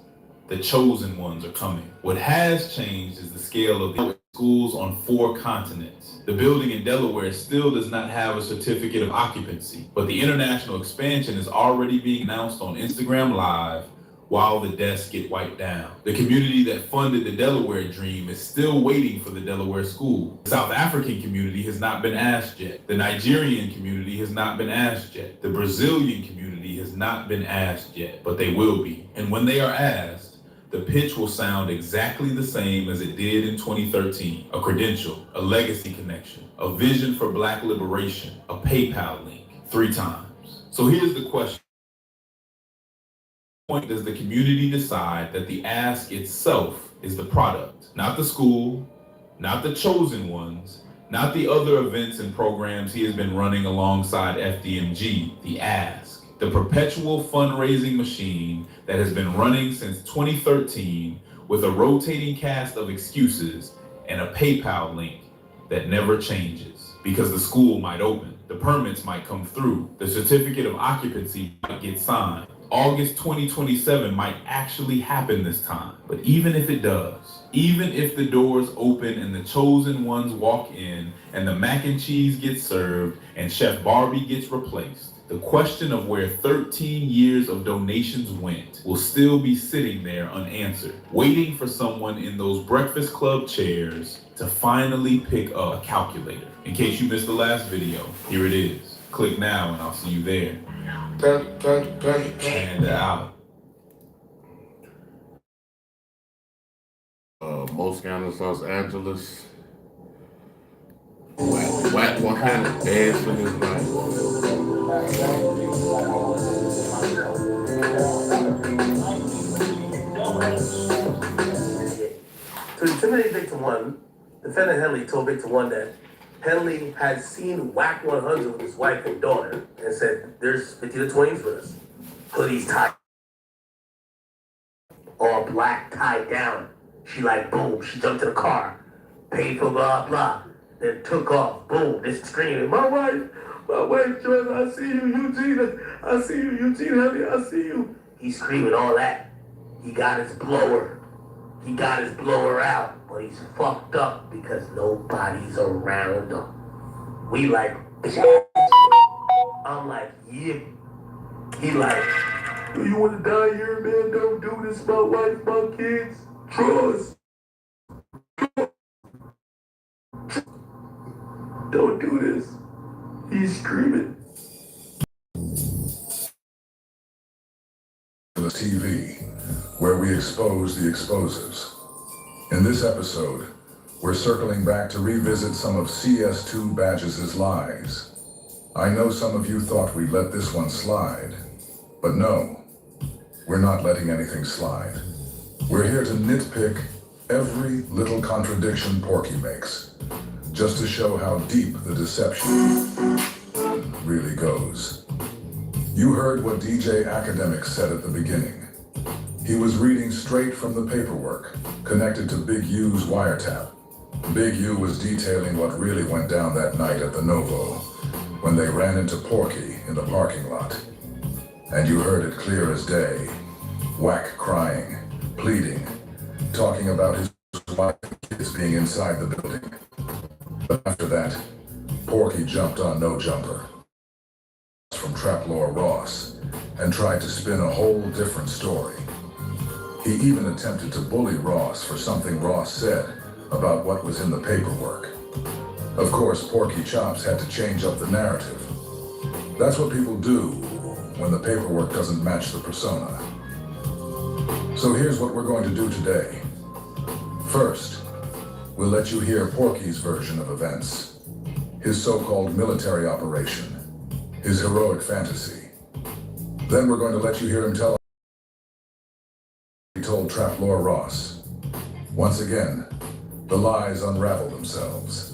The chosen ones are coming. What has changed is the scale of the schools on 4 continents. The building in Delaware still does not have a certificate of occupancy, but the international expansion is already being announced on Instagram Live while the desks get wiped down. The community that funded the Delaware dream is still waiting for the Delaware school. The South African community has not been asked yet. The Nigerian community has not been asked yet. The Brazilian community has not been asked yet, but they will be. And when they are asked, the pitch will sound exactly the same as it did in 2013. A credential, a legacy connection, a vision for Black liberation, a PayPal link, 3 times. So here's the question. Point does the community decide that the ask itself is the product, not the school, not the chosen ones, not the other events and programs he has been running alongside FDMG, the ask, the perpetual fundraising machine that has been running since 2013 with a rotating cast of excuses and a PayPal link that never changes because the school might open, the permits might come through, the certificate of occupancy might get signed. August 2027 might actually happen this time. But even if it does, even if the doors open and the chosen ones walk in and the mac and cheese gets served and Chef Barbie gets replaced, the question of where 13 years of donations went will still be sitting there unanswered, waiting for someone in those Breakfast Club chairs to finally pick a calculator. In case you missed the last video, here it is. Click now and I'll see you there. And out. Most scandalous Los Angeles. Whack 100 days for his life. To intimidate Victim 1, defendant Henley told Victim 1 that Henley had seen Whack 100 with his wife and daughter and said, "There's 50 to 20s with us. Hoodies tied, all black, tied down." She like, boom, she jumped in the car, paid for blah, blah, then took off, boom, this screaming, my wife, Joyce, I see you, Eugene, I see you, Eugene, honey, I see you. He's screaming all that. He got his blower out, but he's fucked up because nobody's around him. We like, I'm like, yeah. He like, do you want to die here, man? Don't do this, my wife, my kids. Trust. Don't do this. He's screaming. TV, where we expose the exposers. In this episode, we're circling back to revisit some of CS2 Badges' lies. I know some of you thought we'd let this one slide, but no, we're not letting anything slide. We're here to nitpick every little contradiction Porky makes, just to show how deep the deception really goes. You heard what DJ Academic said at the beginning. He was reading straight from the paperwork connected to Big U's wiretap. Big U was detailing what really went down that night at the Novo when they ran into Porky in the parking lot. And you heard it clear as day. Whack crying, pleading, talking about his wife and kids being inside the building. But after that, Porky jumped on No Jumper from Traplore Ross and tried to spin a whole different story. He even attempted to bully Ross for something Ross said about what was in the paperwork. Of course, Porky Chops had to change up the narrative. That's what people do when the paperwork doesn't match the persona. So here's what we're going to do today. First, we'll let you hear Porky's version of events, his so-called military operation, his heroic fantasy. Then we're going to let you hear him tell he told Traplore Ross. Once again, the lies unravel themselves.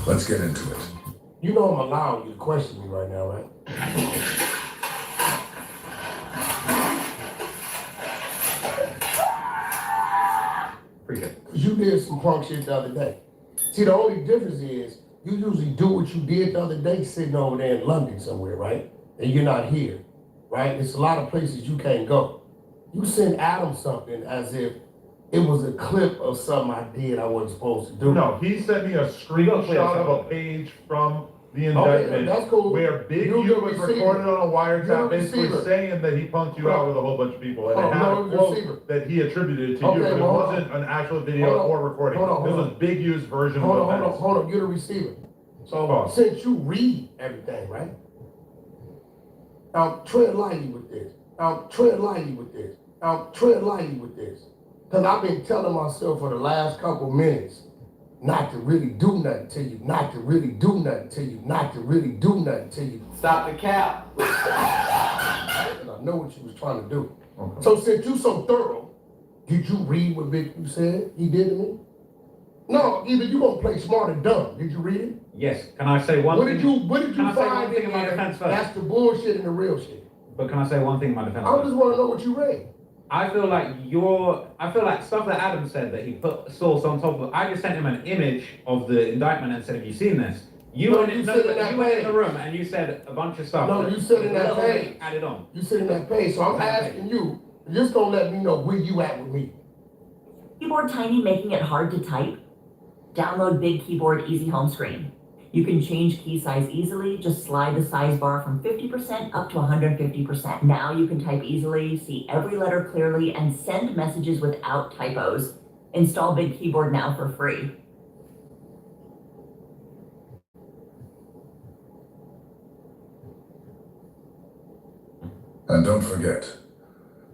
Let's get into it. You know I'm allowing you to question me right now, right? Because you did some punk shit the other day. See, the only difference is you usually do what you did the other day sitting over there in London somewhere, right? And you're not here, right? There's a lot of places you can't go. You sent Adam something as if it was a clip of something I did I wasn't supposed to do. No, he sent me a screenshot of a page from the indictment that's cool. where Big You U the was receiver. recorded on a wiretap, You're the basically receiver. saying that he punked you out with a whole bunch of people, and it had you're a the quote receiver. that he attributed to Okay, you, but it well, wasn't an actual video or recording. Hold on. This was Big U's version of events. Hold on, you're the receiver. So since you read everything, right? Now tread lightly with this. Tread lightly with this. Because I've been telling myself for the last couple minutes not to really do nothing to you, not to really do nothing to you, not to really do nothing to you. Stop the cap. And I know what you was trying to do. Okay. So since you so thorough, did you read what Big U said he did to me? No, either you gonna play smart or dumb. Did you read it? Yes. Can I say one thing? What did you find in my there defense first? that's the bullshit and the real shit? But can I say one thing in my defense? I just want to know what you read. I feel like stuff that Adam said that he put source on top of. I just sent him an image of the indictment and said, "Have you seen this?" You went in the room and you said a bunch of stuff. No, you said in that page. Added on. You said in that page. So I'm asking you, just gonna let me know where you at with me. Keyboard Tiny making it hard to type? Download Big Keyboard Easy Home Screen. You can change key size easily, just slide the size bar from 50% up to 150%. Now you can type easily, see every letter clearly, and send messages without typos. Install Big Keyboard now for free. And don't forget,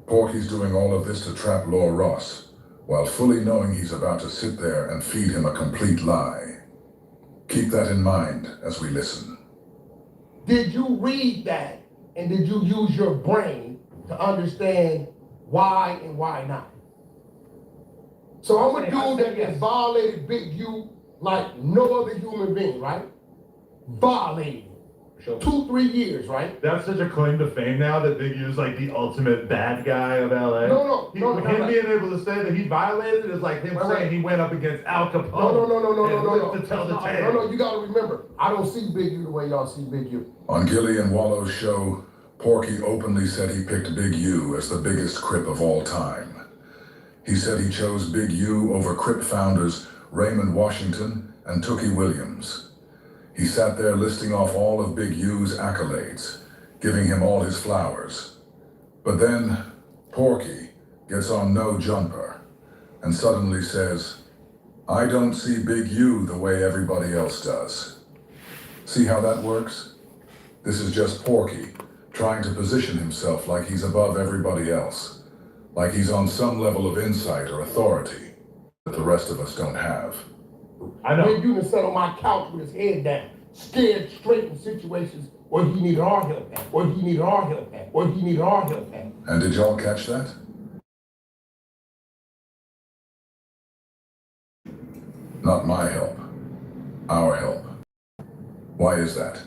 Porky's doing all of this to trap Law Ross, while fully knowing he's about to sit there and feed him a complete lie. Keep that in mind as we listen. Did you read that? And did you use your brain to understand why and why not? So I'm a dude that has violated Big U like no other human being, right? Violated. 2-3 years, right? That's such a claim to fame now that Big U's like the ultimate bad guy of LA. No. Him being able to say that he violated is like him saying he went up against Al Capone. No. To tell the tale. No, you gotta remember, I don't see Big U the way y'all see Big U. On Gilly and Wallow's show, Porky openly said he picked Big U as the biggest Crip of all time. He said he chose Big U over Crip founders Raymond Washington and Tookie Williams. He sat there listing off all of Big U's accolades, giving him all his flowers. But then, Porky gets on No Jumper and suddenly says, "I don't see Big U the way everybody else does." See how that works? This is just Porky trying to position himself like he's above everybody else, like he's on some level of insight or authority that the rest of us don't have. I know. Big U can sit on my couch with his head down, scared straight in situations where he needed our help at, where he needed our help at, where he needed our help at. And did y'all catch that? Not my help. Our help. Why is that?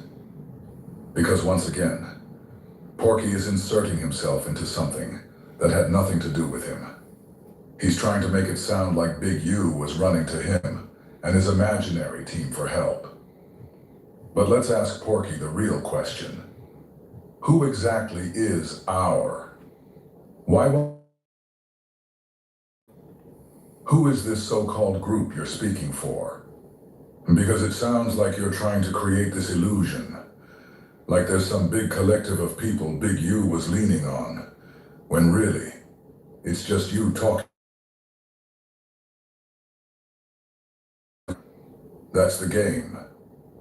Because once again, Porky is inserting himself into something that had nothing to do with him. He's trying to make it sound like Big U was running to him and his imaginary team for help. But let's ask Porky the real question. Who exactly is our? Who is this so-called group you're speaking for? Because it sounds like you're trying to create this illusion, like there's some big collective of people Big U was leaning on, when really, it's just you talking. That's the game.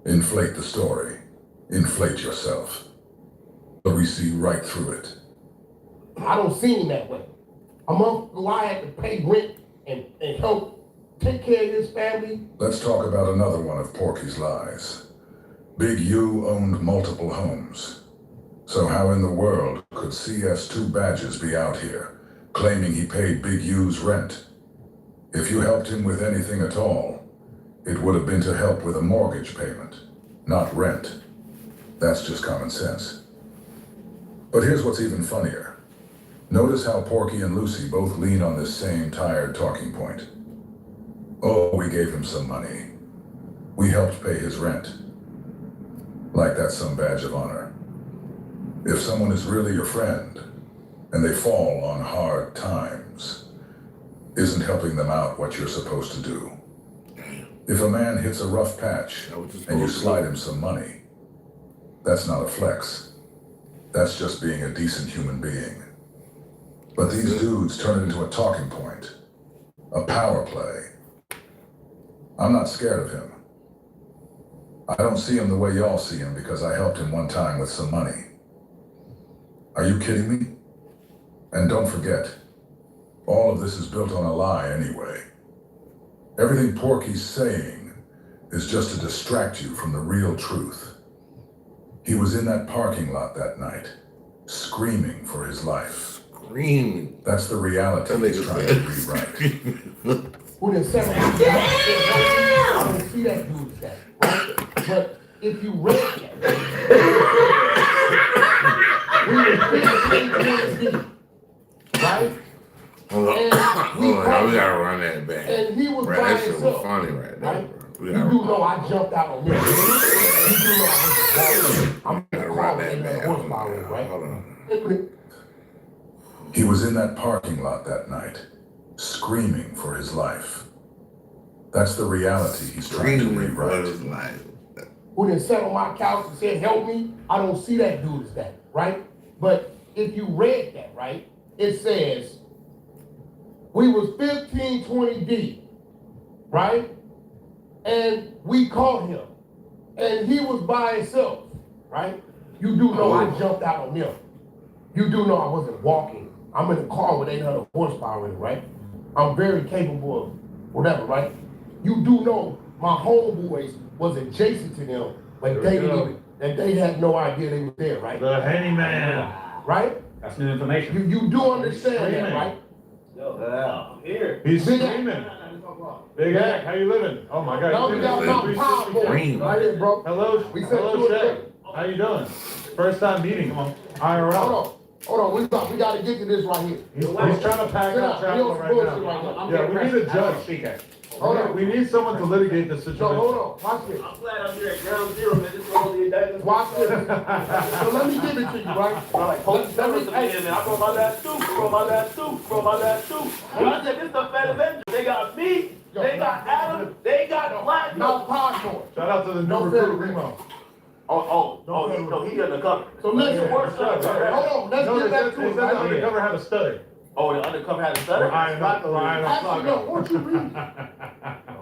Inflate the story. Inflate yourself. But we see right through it. I don't see him that way. A month ago, I had to pay rent and help take care of his family. Let's talk about another one of Porky's lies. Big U owned multiple homes. So how in the world could CS2 Badges be out here, claiming he paid Big U's rent? If you helped him with anything at all, it would have been to help with a mortgage payment, not rent. That's just common sense. But here's what's even funnier. Notice how Porky and Lucy both lean on this same tired talking point. Oh, we gave him some money. We helped pay his rent. Like that's some badge of honor. If someone is really your friend, and they fall on hard times, isn't helping them out what you're supposed to do. If a man hits a rough patch and you slide him some money, that's not a flex. That's just being a decent human being. But these dudes turn it into a talking point, a power play. I'm not scared of him. I don't see him the way y'all see him because I helped him one time with some money. Are you kidding me? And don't forget, all of this is built on a lie anyway. Everything Porky's saying is just to distract you from the real truth. He was in that parking lot that night, screaming for his life. Screaming. That's the reality he's trying to rewrite. Who done said I don't see that dude that, right? But if you read that, we were 15 deep, right? Hold on, we gotta run that back. And he was bro, by that shit was himself. funny right there, Right? bro. You do know I jumped out on this. You do know I'm gotta run that back. Hold on. He was in that parking lot that night, screaming for his life. That's the reality he's trying to rewrite. Who then sat on my couch and said, help me? I don't see that dude as that, right? But if you read that, right, it says, we was 15, 20 deep, right? And we caught him. And he was by himself, right? You do know I jumped out on him. You do know I wasn't walking. I'm in a car with 800 horsepower in it, right? I'm very capable of whatever, right? You do know my homeboys was adjacent to them, but they didn't even, and they had no idea they were there, right? The handyman. Right? That's new information. You do understand that, right? Here. He's screaming. Big Act, how you living? Oh my God. Now we got my power right here, bro. Hello, hello, Shay. How you doing? First time meeting. IRL. Hold on, we got to get to this right here. He's trying to pack out Chaplain right now. Yeah, we need a judge. Hold on. We need someone to litigate this situation. So hold on, watch this. I'm glad I'm here at ground zero, man. This is all the indictments. Watch this. So let me give it to you, right? Let me, man. I brought my last two. And I said, this is the Fed Avengers. They got me. They got Adam. They got Black. No passport. Shout out to the No new federal recruit, agreement. He undercover. So listen, hold on, let's get back to it. The undercover had a study. Oh, the undercover had a study? Actually, no, won't you read?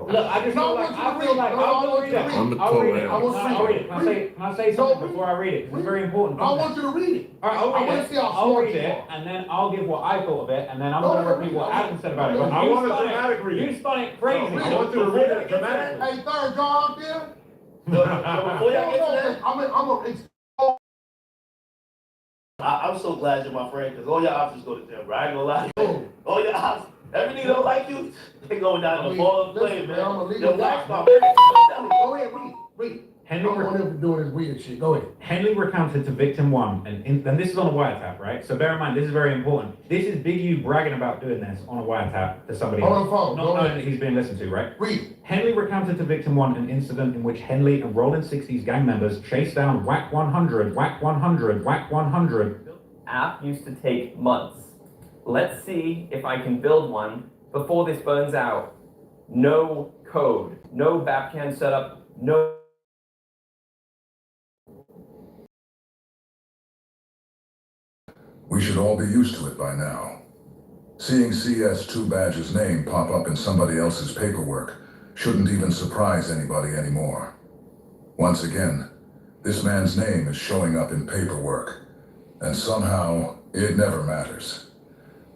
Look, I just feel like I'll read it. I'll read it. I'll read it. Can I say something before I read it? It's very important. I want you to read it. All right, I'll read I want it. to see how I'll smart read you it, are. and then I'll give what I thought of it, and then I'm going to repeat what Adam said about it. But I want a dramatic reading. You spun it crazy. I want you to read it dramatically. Hey, third jaw out there. Before y'all get to that, I'm I'm so glad you're my friend, because all your options go to them, bro. I ain't gonna lie. All your options. Every nigga don't like you, they going down the ball and play, man. Your black spot. Go ahead, read. I don't want him to do this weird shit. Go ahead. Henley recounted to victim one, and this is on a wiretap, right? So bear in mind, this is very important. This is Big U bragging about doing this on a wiretap to somebody On else. the phone. Not knowing that he's being listened to, right? Read. Henley recounted to victim one an incident in which Henley and Rolling 60s gang members chased down Whack 100, Whack 100, Whack 100. App used to take months. Let's see if I can build one before this burns out. No code, no Babcan setup, no. We should all be used to it by now. Seeing CS2 Badge's name pop up in somebody else's paperwork shouldn't even surprise anybody anymore. Once again, this man's name is showing up in paperwork, and somehow it never matters.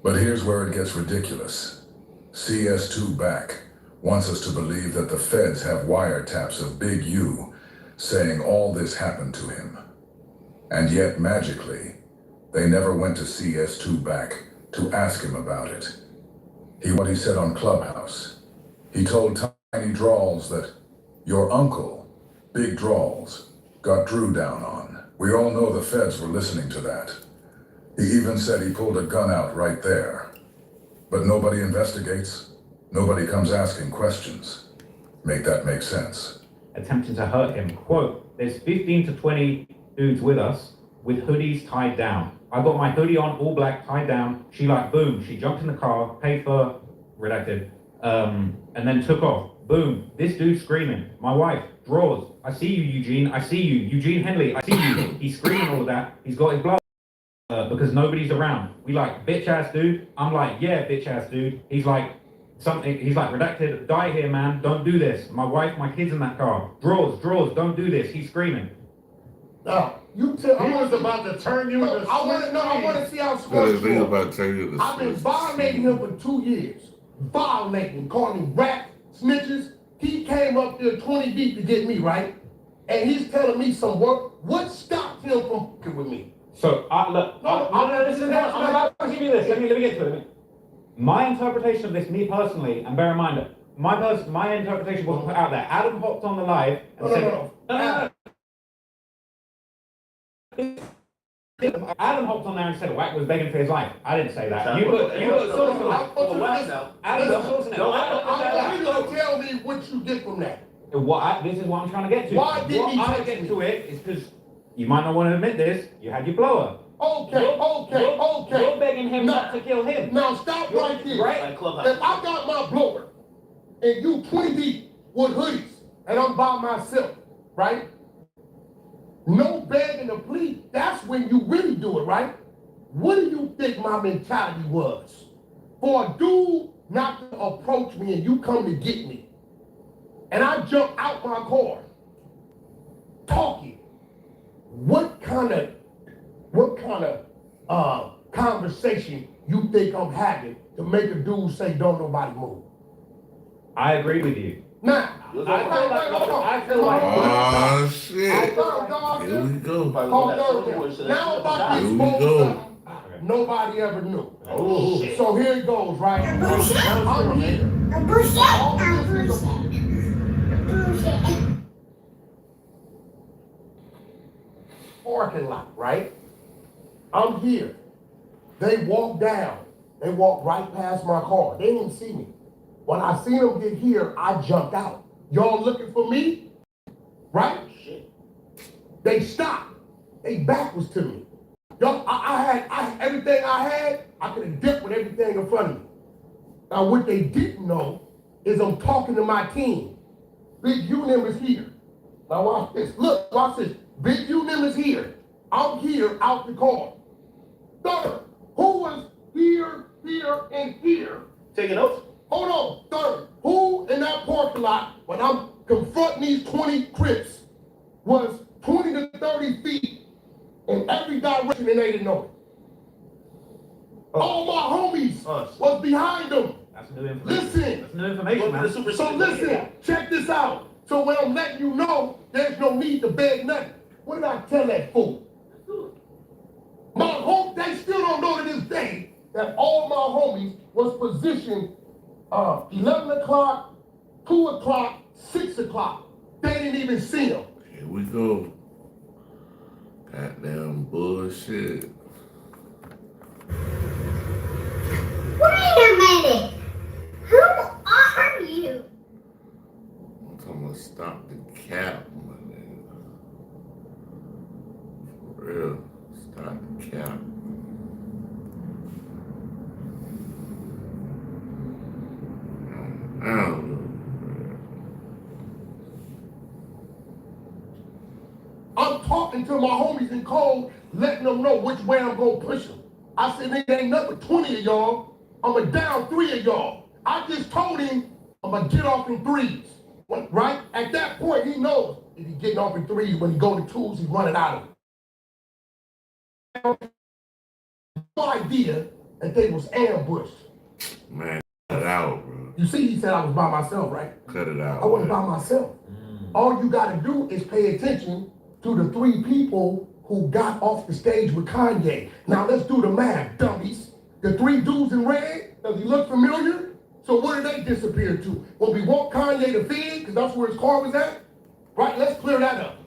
But here's where it gets ridiculous. CS2 Back wants us to believe that the feds have wiretaps of Big U saying all this happened to him. And yet, magically, they never went to CS2 Back to ask him about it. What he said on Clubhouse. He told Tiny Drawls that your uncle, Big Drawls, got Drew down on. We all know the feds were listening to that. He even said he pulled a gun out right there. But nobody investigates. Nobody comes asking questions. Make that make sense. Attempting to hurt him. Quote, there's 15 to 20 dudes with us with hoodies tied down. I got my hoodie on, all black, tied down. She like, boom, she jumped in the car, paid for, redacted, and then took off. Boom, this dude screaming. My wife, drawers. I see you, Eugene. I see you. Eugene Henley, I see you. He's screaming all of that. He's got his blood because nobody's around. We like, bitch ass dude. I'm like, yeah, bitch ass dude. He's like, something. He's like, redacted, die here, man. Don't do this. My wife, my kids in that car. Drawers, don't do this. He's screaming. Now, you tell He was about to turn you into I want to see how He sports was about to tell you the I've been violating him for 2 years. Violating, calling him rat, snitches. He came up there 20 deep to get me, right? And he's telling me some work. What stopped him from fucking with me? So, look, listen, I'm about to give you this. Let me get to it. My interpretation of this, me personally, and bear in mind, my interpretation wasn't put out there. Adam hopped on the live and said, no. Adam hopped on there and said Wack was begging for his life. I didn't say that. You put source on it. Adam put source on it. I want you to tell me what you get from that. This is what I'm trying to get to. Why did he I get to it is because you might not want to admit this. You had your blower. Okay. You're begging him not to kill him. Now stop right there. Right? If I got my blower and you 20 deep with hoodies and I'm by myself, right? No begging to plead. That's when you really do it, right? What do you think my mentality was? For a dude not to approach me and you come to get me, and I jump out my car, talking. What kind of conversation you think I'm having to make a dude say don't nobody move? I agree with you. Now, I feel like oh shit. Here we go. Now about this whole stuff, nobody ever knew. So here it goes, right? I'm here. Parking lot, right? I'm here. They walk down. They walk right past my car. They didn't see me. When I seen them get here, I jumped out. Y'all looking for me? Right? They stopped. They back was to me. Y'all, I had everything I had, I could have dipped with everything in front of me. Now what they didn't know is I'm talking to my team. Big Unim is here. Now watch this. Look, watch this. Big Unim is here. I'm here out the car. Third, who was here, and here? Taking notes? Hold on. Third, who in that parking lot when I'm confronting these 20 Crips was 20 to 30 feet in every direction and they didn't know it? All my homies was behind them. That's new information. Listen. That's new information, man. So listen, check this out. So when I'm letting you know, there's no need to beg nothing. What did I tell that fool? My home, they still don't know to this day that all my homies was positioned 11 o'clock, 2 o'clock, 6 o'clock. They didn't even see them. Here we go. Goddamn bullshit. Wait a minute. Who are you? I'm talking about stop the cap, my nigga. For real. Stop the cap. I don't know. I'm talking to my homies in code, letting them know which way I'm gonna push them. I said, nigga, ain't nothing but 20 of y'all. I'ma down 3 of y'all. I just told him I'ma get off in 3s. Right? At that point, he knows if he's getting off in 3s, when he go to 2s, he's running out of them. No idea that they was ambushed. Man, cut it out, bro. You see, he said I was by myself, right? Cut it out. I wasn't by myself. All you gotta do is pay attention to the 3 people who got off the stage with Kanye. Now let's do the math, dummies. The 3 dudes in red, does he look familiar? So where did they disappear to? Well, we want Kanye to feed, because that's where his car was at? Right, let's clear that up.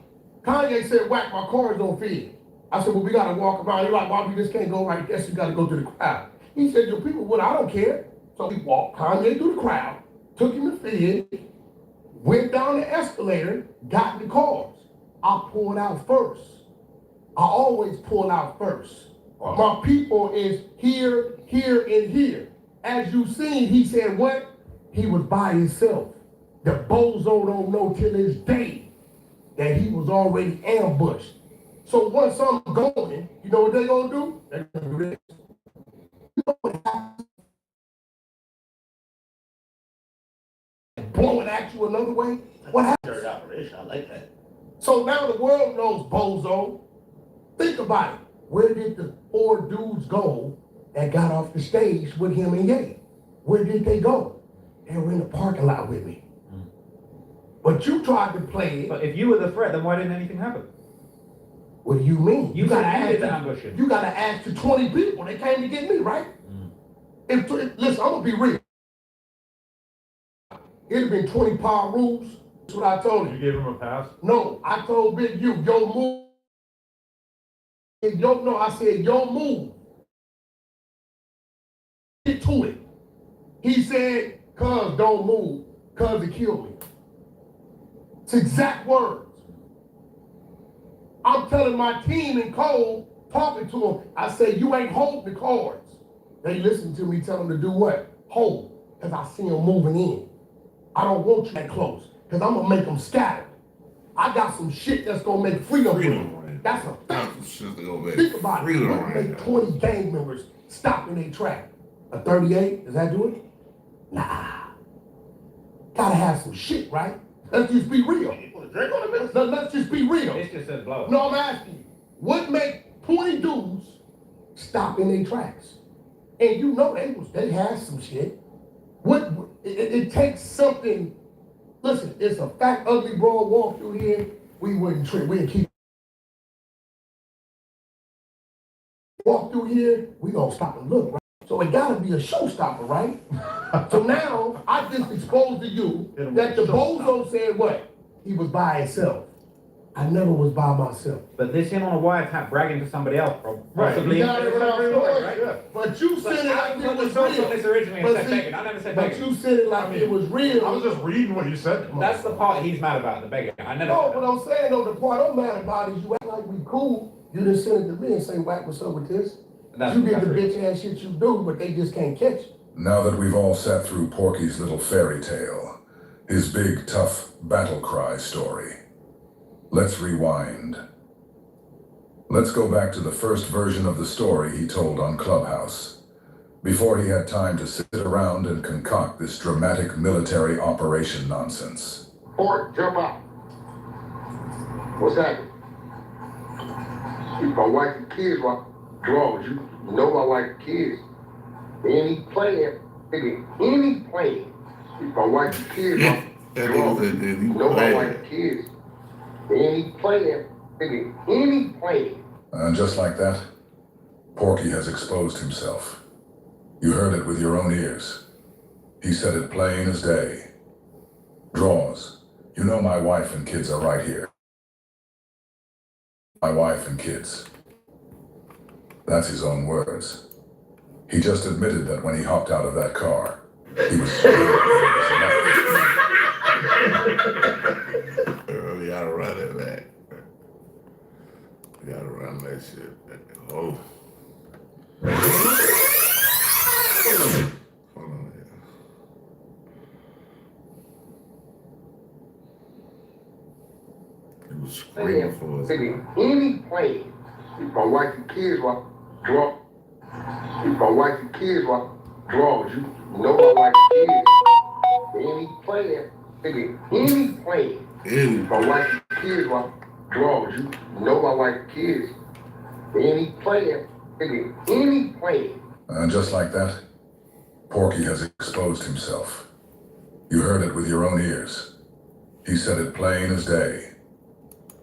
Kanye said, Wack, my car is on feed. I said, well, we gotta walk around. You're like, why we just can't go right there? So you gotta go to the crowd. He said, your people, well, I don't care. So we walked Kanye through the crowd, took him to feed, went down the escalator, got in the cars. I pulled out first. I always pull out first. My people is here, here, and here. As you seen, he said what? He was by himself. The bozo don't know till this day that he was already ambushed. So once I'm going, you know what they're gonna do? They're gonna do this. You know what happens? Blowing at you another way? What happens? I like that. So now the world knows bozo. Think about it. Where did the 4 dudes go that got off the stage with him and Ye? Where did they go? They were in the parking lot with me. But you tried to play it. But if you were the threat, then why didn't anything happen? What do you mean? You gotta ask You gotta ask the 20 people. They came to get me, right? Listen, I'm gonna be real. It'd have been 20 power rules. That's what I told you. You gave him a pass? No, I told Big U, yo move. I said, yo move. Get to it. He said, cuz don't move, cuz it killed me. It's exact words. I'm telling my team in Cole, talking to them, I say, you ain't holding the cards. They listen to me tell them to do what? Hold, because I see them moving in. I don't want you that close, because I'm going to make them scatter. I got some shit that's going to make freedom ring. That's a fact. Think about it. Make 20 gang members stop in their track. A 38, does that do it? Nah. Gotta have some shit, right? Let's just be real. Let's just be real. It's just a blow. No, I'm asking you. What make 20 dudes stop in their tracks? And you know they had some shit. It takes something. Listen, it's a fat, ugly broad walk through here. We wouldn't trip. We'd keep walk through here. We gonna stop and look, right? So it gotta be a showstopper, right? So now I just exposed to you that the bozo said what? He was by himself. I never was by myself. But this him on a wiretap bragging to somebody else, bro. Right. Possibly. You got it right. But you said it like it was real. This originally and said begging. I never said begging. But you said it like it was real. I was just reading what you said. That's the part he's mad about, the begging. I never. No, what I'm saying though, the part I'm mad about is you act like we cool. You just send it to me and say, whack, what's up with this? You get the bitch ass shit you do, but they just can't catch it. Now that we've all sat through Porky's little fairy tale, his big, tough battle cry story, let's rewind. Let's go back to the first version of the story he told on Clubhouse, before he had time to sit around and concoct this dramatic military operation nonsense. Port, jump out. What's happening? If my wife and kids were wrong, you know my wife and kids. Any plan, any plan. If my wife and kids were wrong, you know my wife and kids. Any plan, any plan. And just like that, Porky has exposed himself. You heard it with your own ears. He said it plain as day. Draws, you know my wife and kids are right here. My wife and kids. That's his own words. He just admitted that when he hopped out of that car, he was We gotta run it back. We gotta run that shit back. Oh. Hold on here. He was screaming for us. Any plan. If my wife and kids were drunk, if my wife and kids were drunk, you know my wife and kids. Any plan, any plan. If my wife and kids were drunk, you know my wife and kids. Any plan, any plan. And just like that, Porky has exposed himself. You heard it with your own ears. He said it plain as day.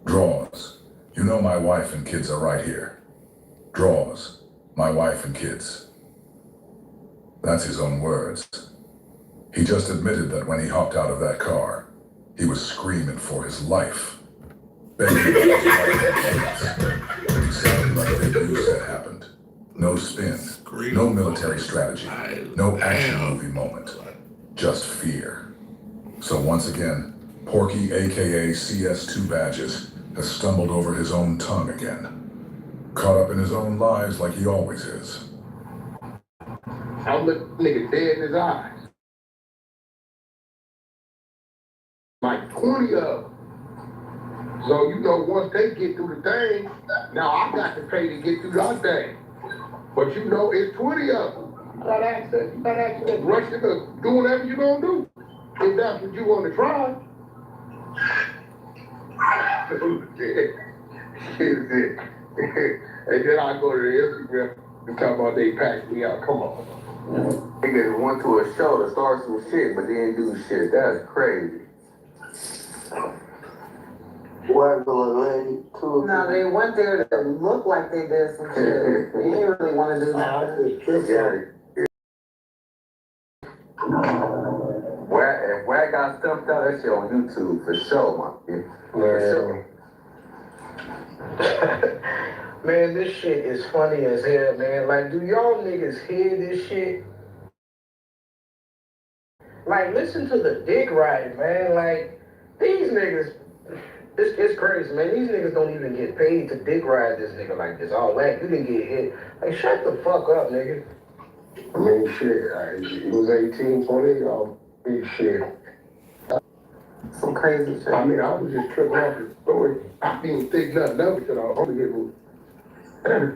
Draws, you know my wife and kids are right here. Draws, my wife and kids. That's his own words. He just admitted that when he hopped out of that car, he was screaming for his life. Begging for his wife and kids. He sounded like Big U said happened. No spin, no military strategy, no action movie moment. Just fear. So once again, Porky, aka CS2 Badges, has stumbled over his own tongue again. caught up in his own lies like he always is. I'm looking nigga dead in his eyes. Like 20 of them. So, you know, once they get through the thing, now I got to pay to get through that thing. But you know, it's 20 of them. You got access to rush to do whatever you gonna do. If that's what you want to try. And then I go to the Instagram and talk about they packed me out. Come on. Niggas went to a show to start some shit, but they didn't do shit. That's crazy. White little lady, too. No, they went there to look like they did some shit. They didn't really want to do that. If Wag got stumped out, that shit on YouTube for sure, man. For sure. Man, this shit is funny as hell, man. Like, do y'all niggas hear this shit? Like, listen to the dick riding, man. Like, these niggas, it's crazy, man. These niggas don't even get paid to dick ride this nigga like this. All that, you didn't get hit. Like, shut the fuck up, nigga. I mean, shit, it was 18, 20, y'all big shit. Some crazy shit. I mean, I was just tripping off the story. I didn't think nothing of it till I was only getting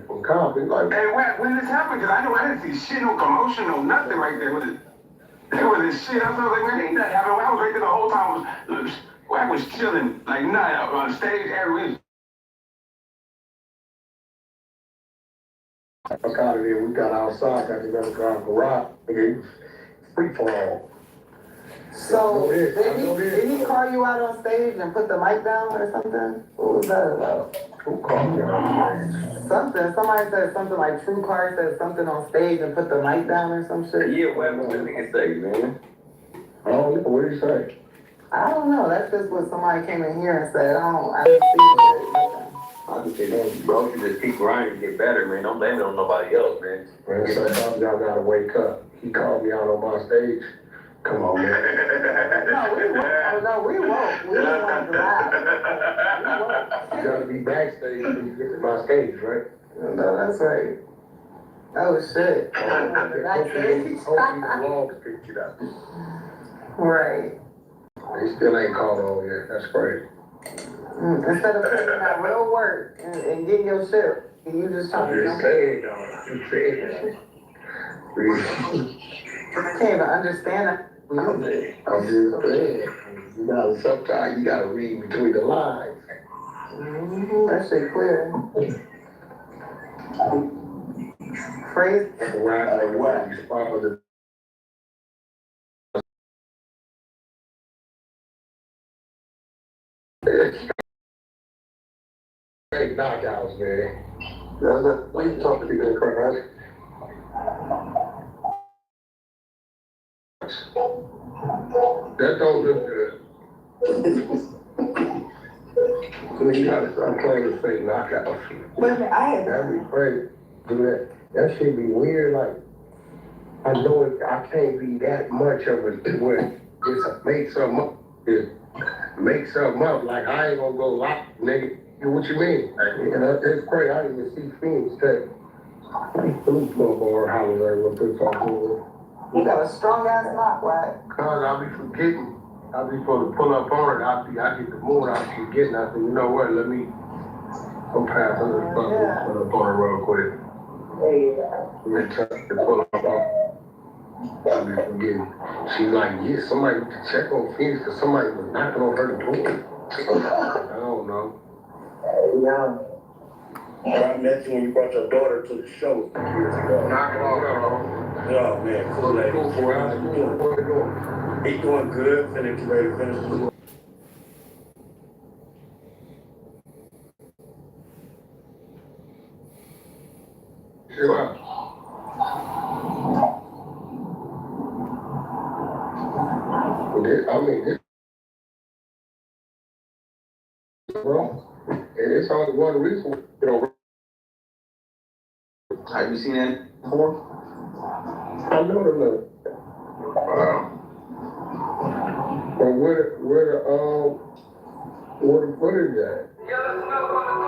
from Compton. Like, hey, when this happened, because I didn't see shit, no commotion, no nothing right there with it. There was this shit. I was like, man, ain't nothing happening. I was right there the whole time. Wack was chilling, like, not on stage, every I got out of there, we got outside, got together, got garage. Nigga, free for all. So, did he call you out on stage and put the mic down or something? What was that about? Who called me out on stage? Something. Somebody said something like True Car said something on stage and put the mic down or some shit. Yeah, what the nigga say, man? I don't know, what did he say? I don't know. That's just what somebody came in here and said. I didn't see it. I just say, bro, you just keep grinding and get better, man. Don't blame it on nobody else, man. Man, sometimes y'all gotta wake up. He called me out on my stage. Come on, man. No, we won't. Oh, no, we won't. We don't want to laugh. You gotta be backstage when you get to my stage, right? No, that's right. Oh, shit. Backstage? Hopefully the vlogs picked it up. Right. They still ain't called on yet. That's crazy. Instead of putting that real work and getting your shit, you just trying to Just saying, y'all. Just saying. I can't even understand that. I'm just saying. You gotta, sometimes you gotta read between the lines. That shit clear. Phrase. Like what? You spot on the Great knockouts, man. What you talking to people in the crowd, right? That don't look good. You gotta start playing with fake knockouts. Wait a minute, That'd be crazy. Do that. That should be weird. Like, I know I can't be that much of a doing. Just make something up. Just make something up. Like, I ain't gonna go lock, nigga. What you mean? You know, it's crazy. I didn't even see Phoenix Tech. Who's gonna go or how we'll put something over. You got a strong ass knock, right? Cause I'll be forgetting. I'll be supposed to pull up on it. I get the mood. I'll be forgetting. I said, you know what? Let me go pass on this phone. Pull up on it real quick. Let me try to pull up on it. I'll be forgetting. She's like, yeah, somebody check on Phoenix because somebody was knocking on her door. I don't know. Yeah. I met you when you brought your daughter to the show years ago. Knocking on her. Oh man, cool lady. How you doing? What you doing? He doing good. Finna ready to finish the work. Sure. I mean, this, bro, and it's only one reason, you know. Have you seen it before? I know the look. But what is that? Yeah, that's another one of the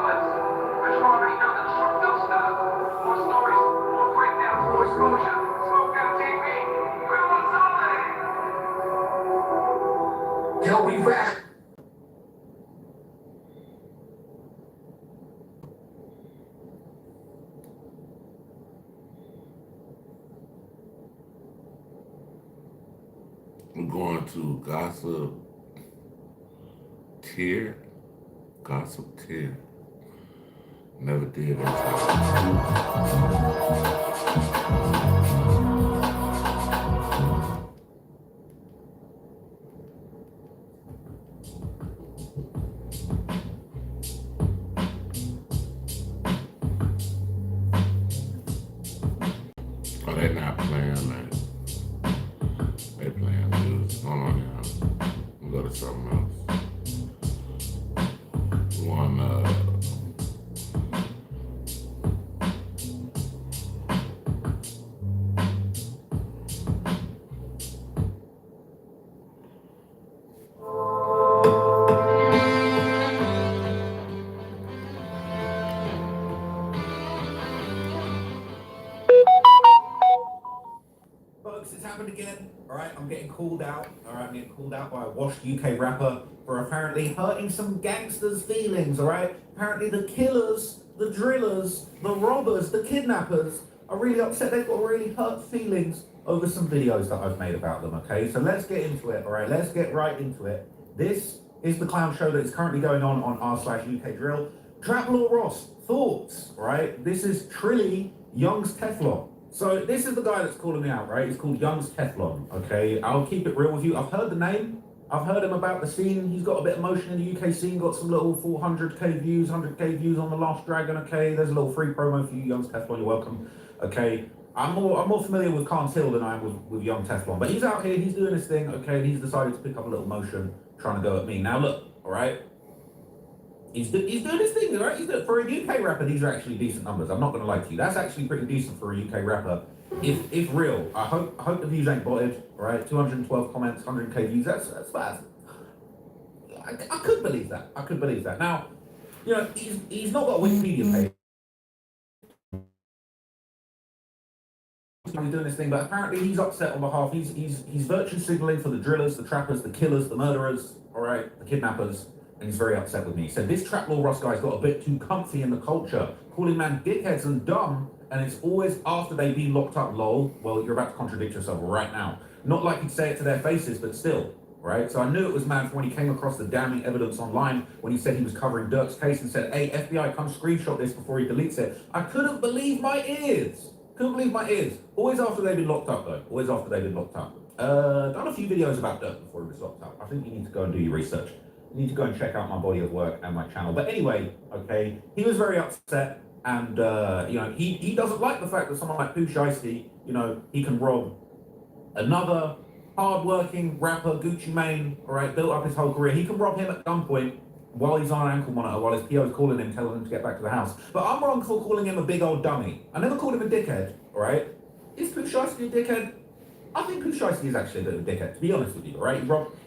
Yo, we back. I'm going to gossip tier. Never did that. Oh, they're not playing like they playing music. Hold on now. We'll go to something else. One Folks, it's happened again. All right, I'm getting called out. All right, I'm getting called out by a washed UK rapper for apparently hurting some gangsters' feelings. All right, apparently the killers, the drillers, the robbers, the kidnappers are really upset. They've got really hurt feelings over some videos that I've made about them. Okay, so let's get into it. All right, let's get right into it. This is the clown show that is currently going on r/UK Drill. Trap Law Ross, thoughts? All right, this is Trilly Young's Teflon. So this is the guy that's calling me out, right? He's called Young's Teflon, okay? I'll keep it real with you. I've heard the name. I've heard him about the scene. He's got a bit of motion in the UK scene, got some little 400k views, 100k views on The Last Dragon, okay? There's a little free promo for you, Young's Teflon, you're welcome, okay? I'm more familiar with Carnes Hill than I am with Young Teflon, but he's out here, he's doing his thing, okay? And he's decided to pick up a little motion, trying to go at me. Now look, all right? He's doing his thing, right? For a UK rapper, these are actually decent numbers. I'm not going to lie to you. That's actually pretty decent for a UK rapper. If real, I hope the views ain't botted, right? 212 comments, 100k views. That's bad. I could believe that. I could believe that. Now, you know, he's not got a Wikipedia page. He's doing this thing, but apparently he's upset on behalf. He's virtue signaling for the drillers, the trappers, the killers, the murderers, all right, the kidnappers. And he's very upset with me. He said, this Trap Law Ross guy's got a bit too comfy in the culture, calling man dickheads and dumb, and it's always after they've been locked up, lol. Well, you're about to contradict yourself right now. Not like he'd say it to their faces, but still, right? So I knew it was man from when he came across the damning evidence online, when he said he was covering Dirk's case and said, hey, FBI, come screenshot this before he deletes it. I couldn't believe my ears. Couldn't believe my ears. Always after they've been locked up, though. Always after they've been locked up. Done a few videos about Dirk before he was locked up. I think you need to go and do your research. You need to go and check out my body of work and my channel. But anyway, okay, he was very upset, and you know, he doesn't like the fact that someone like Pooh Shiesty, you know, he can rob another hard-working rapper, Gucci Mane, all right, built up his whole career. He can rob him at gunpoint while he's on an ankle monitor, while his PO's calling him, telling him to get back to the house. But I'm wrong for calling him a big old dummy. I never called him a dickhead, all right? Is Pooh Shiesty a dickhead? I think Pooh Shiesty is actually a bit of a dickhead, to be honest with you, all right?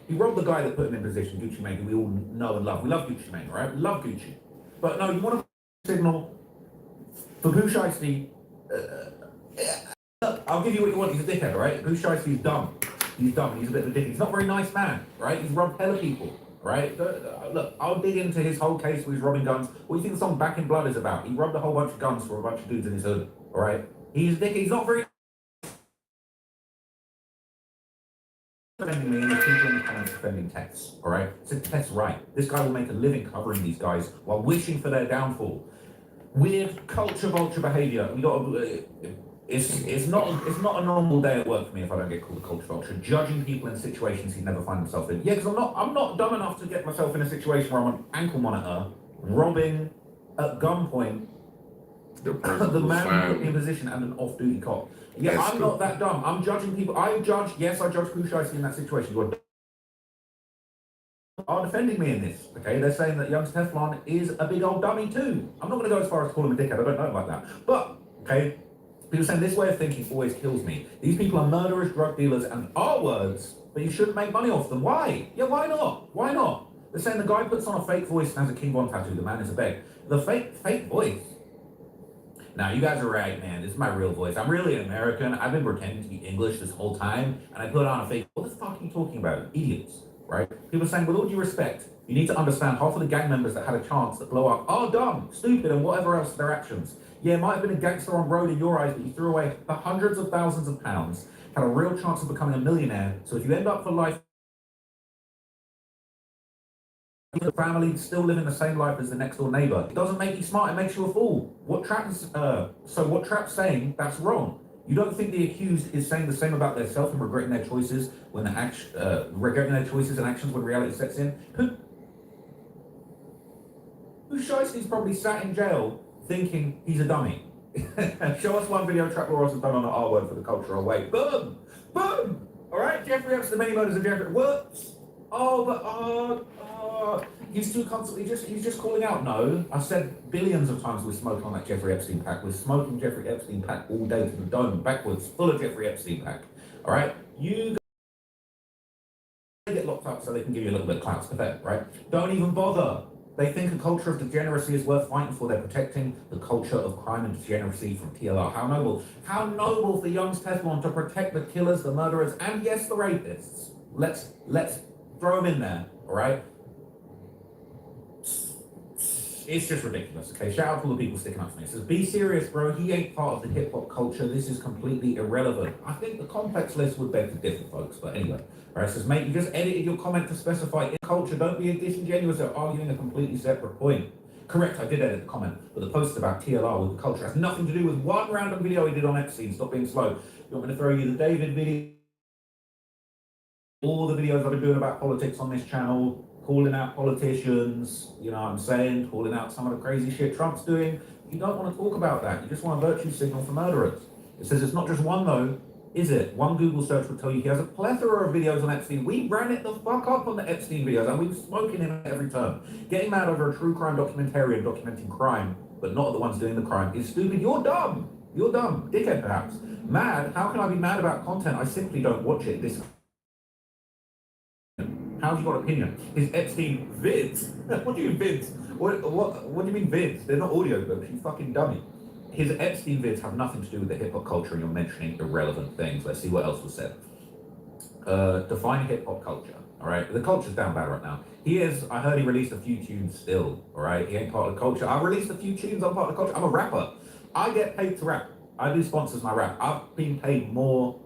He robbed the guy that put him in position, Gucci Mane, who we all know and love. We love Gucci Mane, right? We love Gucci. But no, you want to signal for Pooh Shiesty. I'll give you what you want. He's a dickhead, all right? Pooh Shiesty's dumb. He's dumb. He's a bit of a dickhead. He's not a very nice man, right? He's robbed hella people, right? Look, I'll dig into his whole case where he's robbing guns. What do you think the song Back in Blood is about? He robbed a whole bunch of guns for a bunch of dudes in his hood, all right? He's a dickhead. He's not very... defending me and there's people in the comments defending Tex, all right? So Tex right. This guy will make a living covering these guys while wishing for their downfall. Weird culture vulture behavior. We got it's not a normal day at work for me if I don't get called a culture vulture. Judging people in situations he'd never find himself in. Yeah, because I'm not dumb enough to get myself in a situation where I'm on ankle monitor, robbing at gunpoint the man who put me in position and an off-duty cop. Yeah, that's I'm not that dumb. I'm judging people. I judge Pooh Shiesty in that situation. You are defending me in this, okay? They're saying that Young's Teflon is a big old dummy too. I'm not going to go as far as to call him a dickhead. I don't know about that. But, okay, people saying this way of thinking always kills me. These people are murderers, drug dealers, and our words, but you shouldn't make money off them. Why? Yeah, why not? Why not? They're saying the guy puts on a fake voice and has a King Von tattoo. The man is a beg. The fake voice. Now, you guys are right, man. This is my real voice. I'm really an American. I've been pretending to be English this whole time, and I put on a fake... What the fuck are you talking about? Idiots. right? People are saying, with all due respect, you need to understand half of the gang members that had a chance that blow up are dumb, stupid, and whatever else their actions. Yeah, it might have been a gangster on road in your eyes, but you threw away the hundreds of thousands of pounds, had a real chance of becoming a millionaire. So if you end up for life, the family still living the same life as the next door neighbor, it doesn't make you smart, it makes you a fool. What Trap's saying, that's wrong. You don't think the accused is saying the same about themselves and regretting their choices when regretting their choices and actions when reality sets in? Who Shiesty's probably sat in jail thinking he's a dummy. Show us one video Trap Laws has done on the R word for the cultural weight. Boom! Boom! Alright, Jeffrey Epps, the many murders of Jeffrey. Whoops! Oh, but he's too constantly he's just calling out. No, I've said billions of times we're smoking on that Jeffrey Epstein pack. We're smoking Jeffrey Epstein pack all day to the dome, backwards, full of Jeffrey Epstein pack. Alright? You get locked up so they can give you a little bit of clout, pathetic, right? Don't even bother. They think a culture of degeneracy is worth fighting for. They're protecting the culture of crime and degeneracy from TLR. How noble. How noble for Young's Teflon to protect the killers, the murderers, and yes, the rapists. Let's throw them in there, all right? It's just ridiculous, okay? Shout out to all the people sticking up for me. It says, be serious, bro. He ain't part of the hip-hop culture. This is completely irrelevant. I think the complex list would beg to differ, folks. But anyway, all right, it says, mate, you just edited your comment to specify in culture. Don't be disingenuous at arguing a completely separate point. Correct, I did edit the comment, but the post about TLR with the culture has nothing to do with one random video he did on Epstein. Stop being slow. You want me to throw you the David video? All the videos I've been doing about politics on this channel, calling out politicians, you know what I'm saying, calling out some of the crazy shit Trump's doing. You don't want to talk about that. You just want a virtue signal for murderers. It says it's not just one though, is it? One Google search will tell you he has a plethora of videos on Epstein. We ran it the fuck up on the Epstein videos and we were smoking him at every turn. Getting mad over a true crime documentarian documenting crime, but not the ones doing the crime, is stupid. You're dumb. You're dumb. Dickhead perhaps. Mad? How can I be mad about content? I simply don't watch it. This How's you got an opinion? His Epstein vids? What do you mean vids? What do you mean vids? They're not audio books, you fucking dummy. His Epstein vids have nothing to do with the hip-hop culture and you're mentioning irrelevant things. Let's see what else was said. Define hip-hop culture, all right? The culture's down bad right now. I heard he released a few tunes still, all right? He ain't part of the culture. I released a few tunes, I'm part of the culture. I'm a rapper. I get paid to rap. I do sponsors my rap. I've been paid more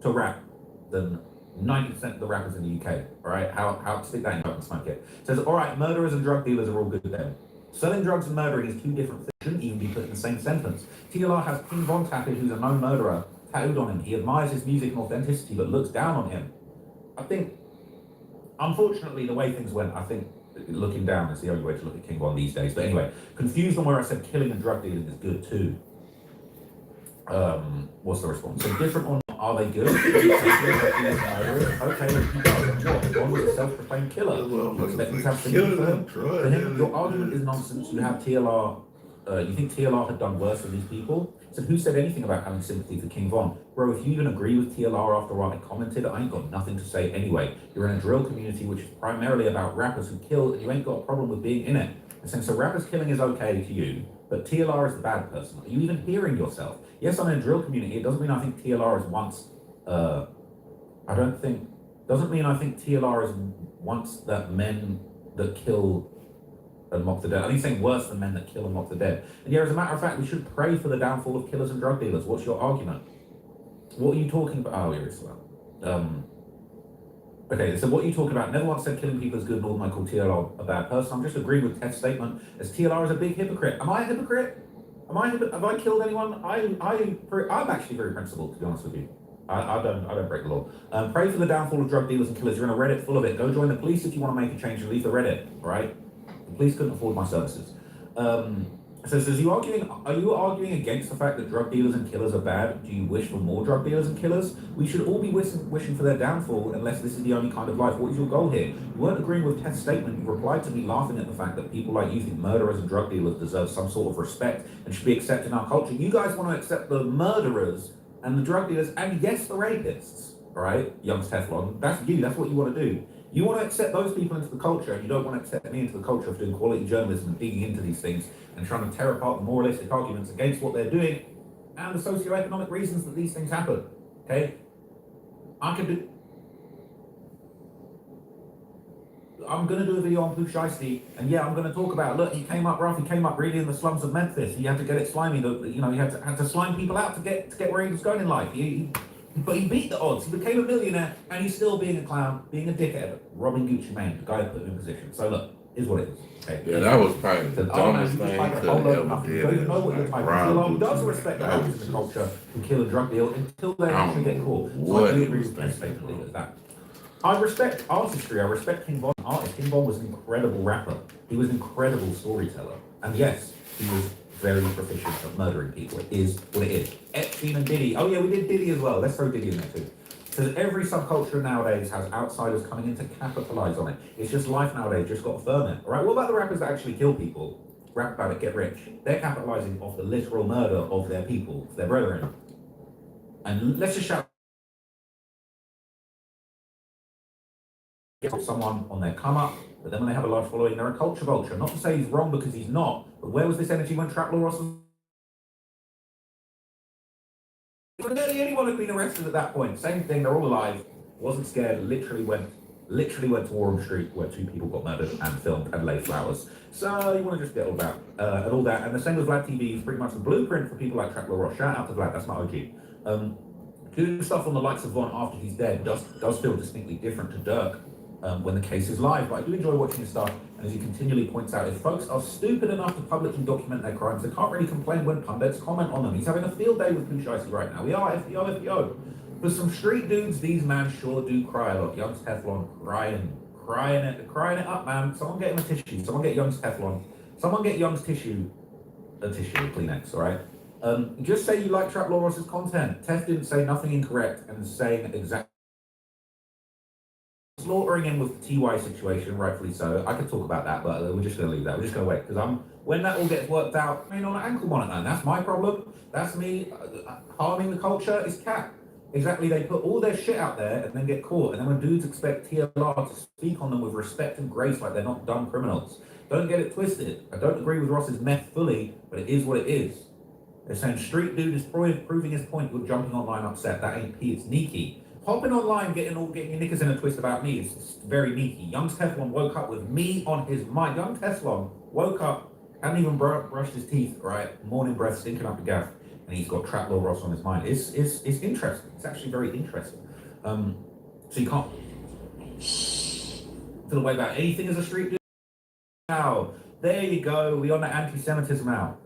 to rap than 90% of the rappers in the UK, all right? How stick that in and smoke it. Says, all right, murderers and drug dealers are all good then. Selling drugs and murdering is two different things, shouldn't even be put in the same sentence. TLR has King Von tattooed, who's a known murderer, tattooed on him. He admires his music and authenticity, but looks down on him. I think, unfortunately, the way things went, I think looking down is the only way to look at King Von these days. But anyway, confused on where I said killing and drug dealing is good too. What's the response? So different or not, are they good? Okay, you guys, what? One was a self-proclaimed killer. Expect me to have sympathy for him? Your argument is nonsense. You have TLR, you think TLR had done worse than these people? So who said anything about having sympathy for King Von? Bro, if you even agree with TLR after what I commented, I ain't got nothing to say anyway. You're in a drill community which is primarily about rappers who kill, and you ain't got a problem with being in it. And saying, so rappers killing is okay to you, but TLR is the bad person. Are you even hearing yourself? Yes, I'm in a drill community. It doesn't mean I think TLR is doesn't mean I think TLR is once that men that kill and mock the dead. I think saying worse than men that kill and mock the dead. And yeah, as a matter of fact, we should pray for the downfall of killers and drug dealers. What's your argument? What are you talking about? Oh, here it is. Okay, so what are you talking about? Never once said killing people is good, nor am I call TLR a bad person. I'm just agreeing with Tef's statement as TLR is a big hypocrite. Am I a hypocrite? Have I killed anyone? I'm actually very principled, to be honest with you. I don't break the law. Pray for the downfall of drug dealers and killers. You're in a Reddit full of it. Go join the police if you want to make a change and leave the Reddit, all right? The police couldn't afford my services. So are you arguing against the fact that drug dealers and killers are bad? Do you wish for more drug dealers and killers? We should all be wishing for their downfall unless this is the only kind of life. What is your goal here? You weren't agreeing with Teth's statement. You replied to me laughing at the fact that people like you think murderers and drug dealers deserve some sort of respect and should be accepted in our culture. You guys want to accept the murderers and the drug dealers and yes, the rapists, all right? Young's Teflon, that's you, that's what you want to do. You want to accept those people into the culture and you don't want to accept me into the culture of doing quality journalism and digging into these things and trying to tear apart the moralistic arguments against what they're doing and the socioeconomic reasons that these things happen, okay? I can do... I'm gonna do a video on Pooh Shiesty, and yeah, I'm gonna talk about, look, he came up rough, he came up really in the slums of Memphis. He had to get it slimy, you know, he had to slime people out to get where he was going in life. But he beat the odds. He became a millionaire, and he's still being a clown, being a dickhead, robbing Gucci Mane, the guy who put him in position. So look, is what it is. Okay. Yeah, that was probably the dumbest thing he could have ever did. You know what you're typing. He does respect the rappers in the culture who kill and drug deal until they actually get caught. So I do agree with Penn State and leave it at that. I respect artistry. I respect King Von, artist. King Von was an incredible rapper. He was an incredible storyteller. And yes, he was very proficient at murdering people. It is what it is. Epstein and Diddy. Oh yeah, we did Diddy as well. Let's throw Diddy in there too. Because every subculture nowadays has outsiders coming in to capitalize on it. It's just life nowadays, just got to firm it. All right, what about the rappers that actually kill people? Rap about it, get rich. They're capitalizing off the literal murder of their people, their brethren. And let's just shout someone on their come up, but then when they have a large following, they're a culture vulture. Not to say he's wrong because he's not, but where was this energy when Trap Law Ross was? Nearly anyone had been arrested at that point. Same thing, they're all alive, wasn't scared, literally went to Warren Street where 2 people got murdered and filmed and laid flowers. So you want to just get all that and all that. And the same with Vlad TV is pretty much the blueprint for people like Trap Law Ross. Shout out to Vlad, that's my OG. Doing stuff on the likes of Von after he's dead does feel distinctly different to Dirk when the case is live. But I do enjoy watching his stuff, and as he continually points out, if folks are stupid enough to publicly document their crimes, they can't really complain when pundits comment on them. He's having a field day with Pooh Shiesty right now. We are FBO, FBO. For some street dudes, these man sure do cry a lot. Young's Teflon crying it up, man. Someone get him a tissue. Someone get Young's Teflon. Someone get Young's tissue, a Kleenex, all right? Just say you like Trap Law Ross's content. Tef didn't say nothing incorrect and saying exactly. Slaughtering him with the TY situation, rightfully so. I could talk about that, but we're just going to leave that. We're just going to wait, because when that all gets worked out, I mean, on an ankle monitor, and that's my problem. That's me harming the culture is cap. Exactly, they put all their shit out there and then get caught, and then when dudes expect TLR to speak on them with respect and grace like they're not dumb criminals. Don't get it twisted. I don't agree with Ross's meth fully, but it is what it is. They're saying street dude is proving his point with jumping online upset. That ain't P, it's Niki. Hopping online, getting your knickers in a twist about me is very Niki. Young Teflon woke up with me on his mind. Young Teflon woke up, hadn't even brushed his teeth, right? Morning breath stinking up the gaff, and he's got Trap Law Ross on his mind. It's interesting. It's actually very interesting. So you can't feel the way about anything as a street dude. Now, there you go. We on the anti-Semitism now.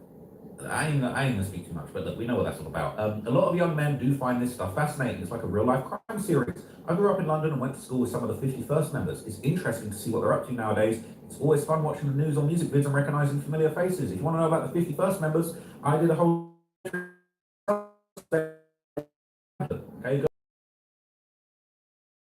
I ain't gonna speak too much, but look, we know what that's all about. A lot of young men do find this stuff fascinating. It's like a real life crime series. I grew up in London and went to school with some of the 51st members. It's interesting to see what they're up to nowadays. It's always fun watching the news or music vids and recognizing familiar faces. If you want to know about the 51st members, I did a whole okay,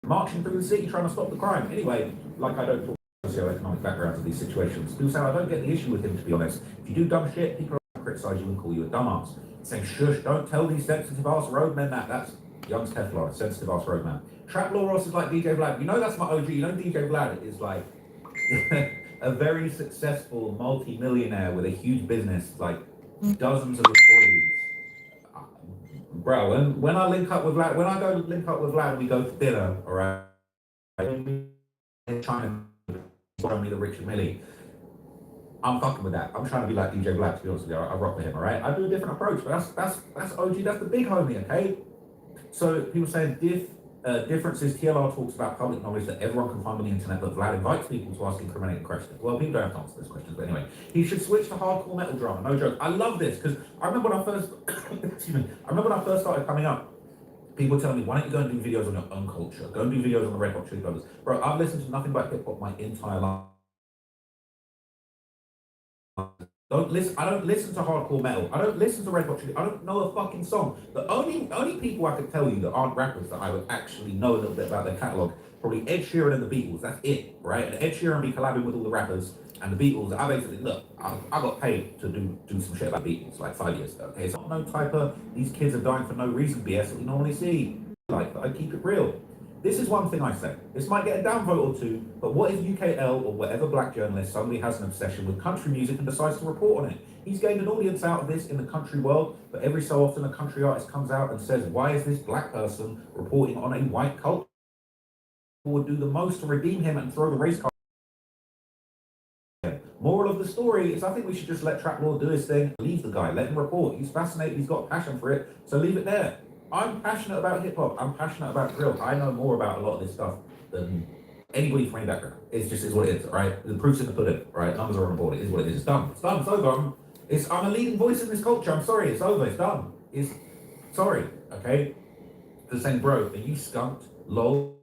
marching through the city trying to stop the crime. Anyway, like I don't talk about socioeconomic backgrounds of these situations. People say I don't get the issue with him, to be honest. If you do dumb shit, people criticize you and call you a dumbass. Saying shush, don't tell these sensitive ass roadmen that. That's Young's Teflon, sensitive ass roadman. Trap Law Ross is like DJ Vlad. You know that's my OG. You know DJ Vlad is like a very successful multi-millionaire with a huge business, like dozens of employees. Bro, when I link up with Vlad, when I go link up with Vlad and we go to dinner, all right, trying to show me the Richard Millie. I'm fucking with that. I'm trying to be like DJ Vlad, to be honest with you. I rock with him, all right? I do a different approach, but that's OG, that's the big homie, okay? So people saying differences, TLR talks about public knowledge that everyone can find on the internet, but Vlad invites people to ask incriminating questions. Well, people don't have to answer those questions, but anyway. He should switch to hardcore metal drama, no joke. I love this, because I remember when I first, started coming up, people telling me, why don't you go and do videos on your own culture? Go and do videos on the Red Hot Chili Peppers. Bro, I've listened to nothing but hip-hop my entire life. I don't listen to hardcore metal. I don't listen to Red Hot Chili. I don't know a fucking song. The only people I could tell you that aren't rappers that I would actually know a little bit about their catalogue, probably Ed Sheeran and the Beatles. That's it, right? And Ed Sheeran be collabing with all the rappers, and the Beatles. I basically I got paid to do some shit about Beatles like 5 years ago. Okay, it's not no type of these kids are dying for no reason BS that we normally see. Like, but I keep it real. This is one thing I say. This might get a downvote or two, but what if UKL or whatever black journalist suddenly has an obsession with country music and decides to report on it? He's gained an audience out of this in the country world, but every so often a country artist comes out and says, why is this black person reporting on a white culture? Who would do the most to redeem him and throw the race card Moral of the story is I think we should just let Trap Lord do his thing, leave the guy, let him report. He's fascinated, he's got passion for it, so leave it there. I'm passionate about hip hop, I'm passionate about drill. I know more about a lot of this stuff than anybody from any background. It's just is what it is, right? The proof's in the pudding, right? Numbers are on the board, it is what it is. It's done, it's over. I'm a leading voice in this culture. I'm sorry, it's over, it's done. Sorry, okay? The same bro, are you skunked? Lol.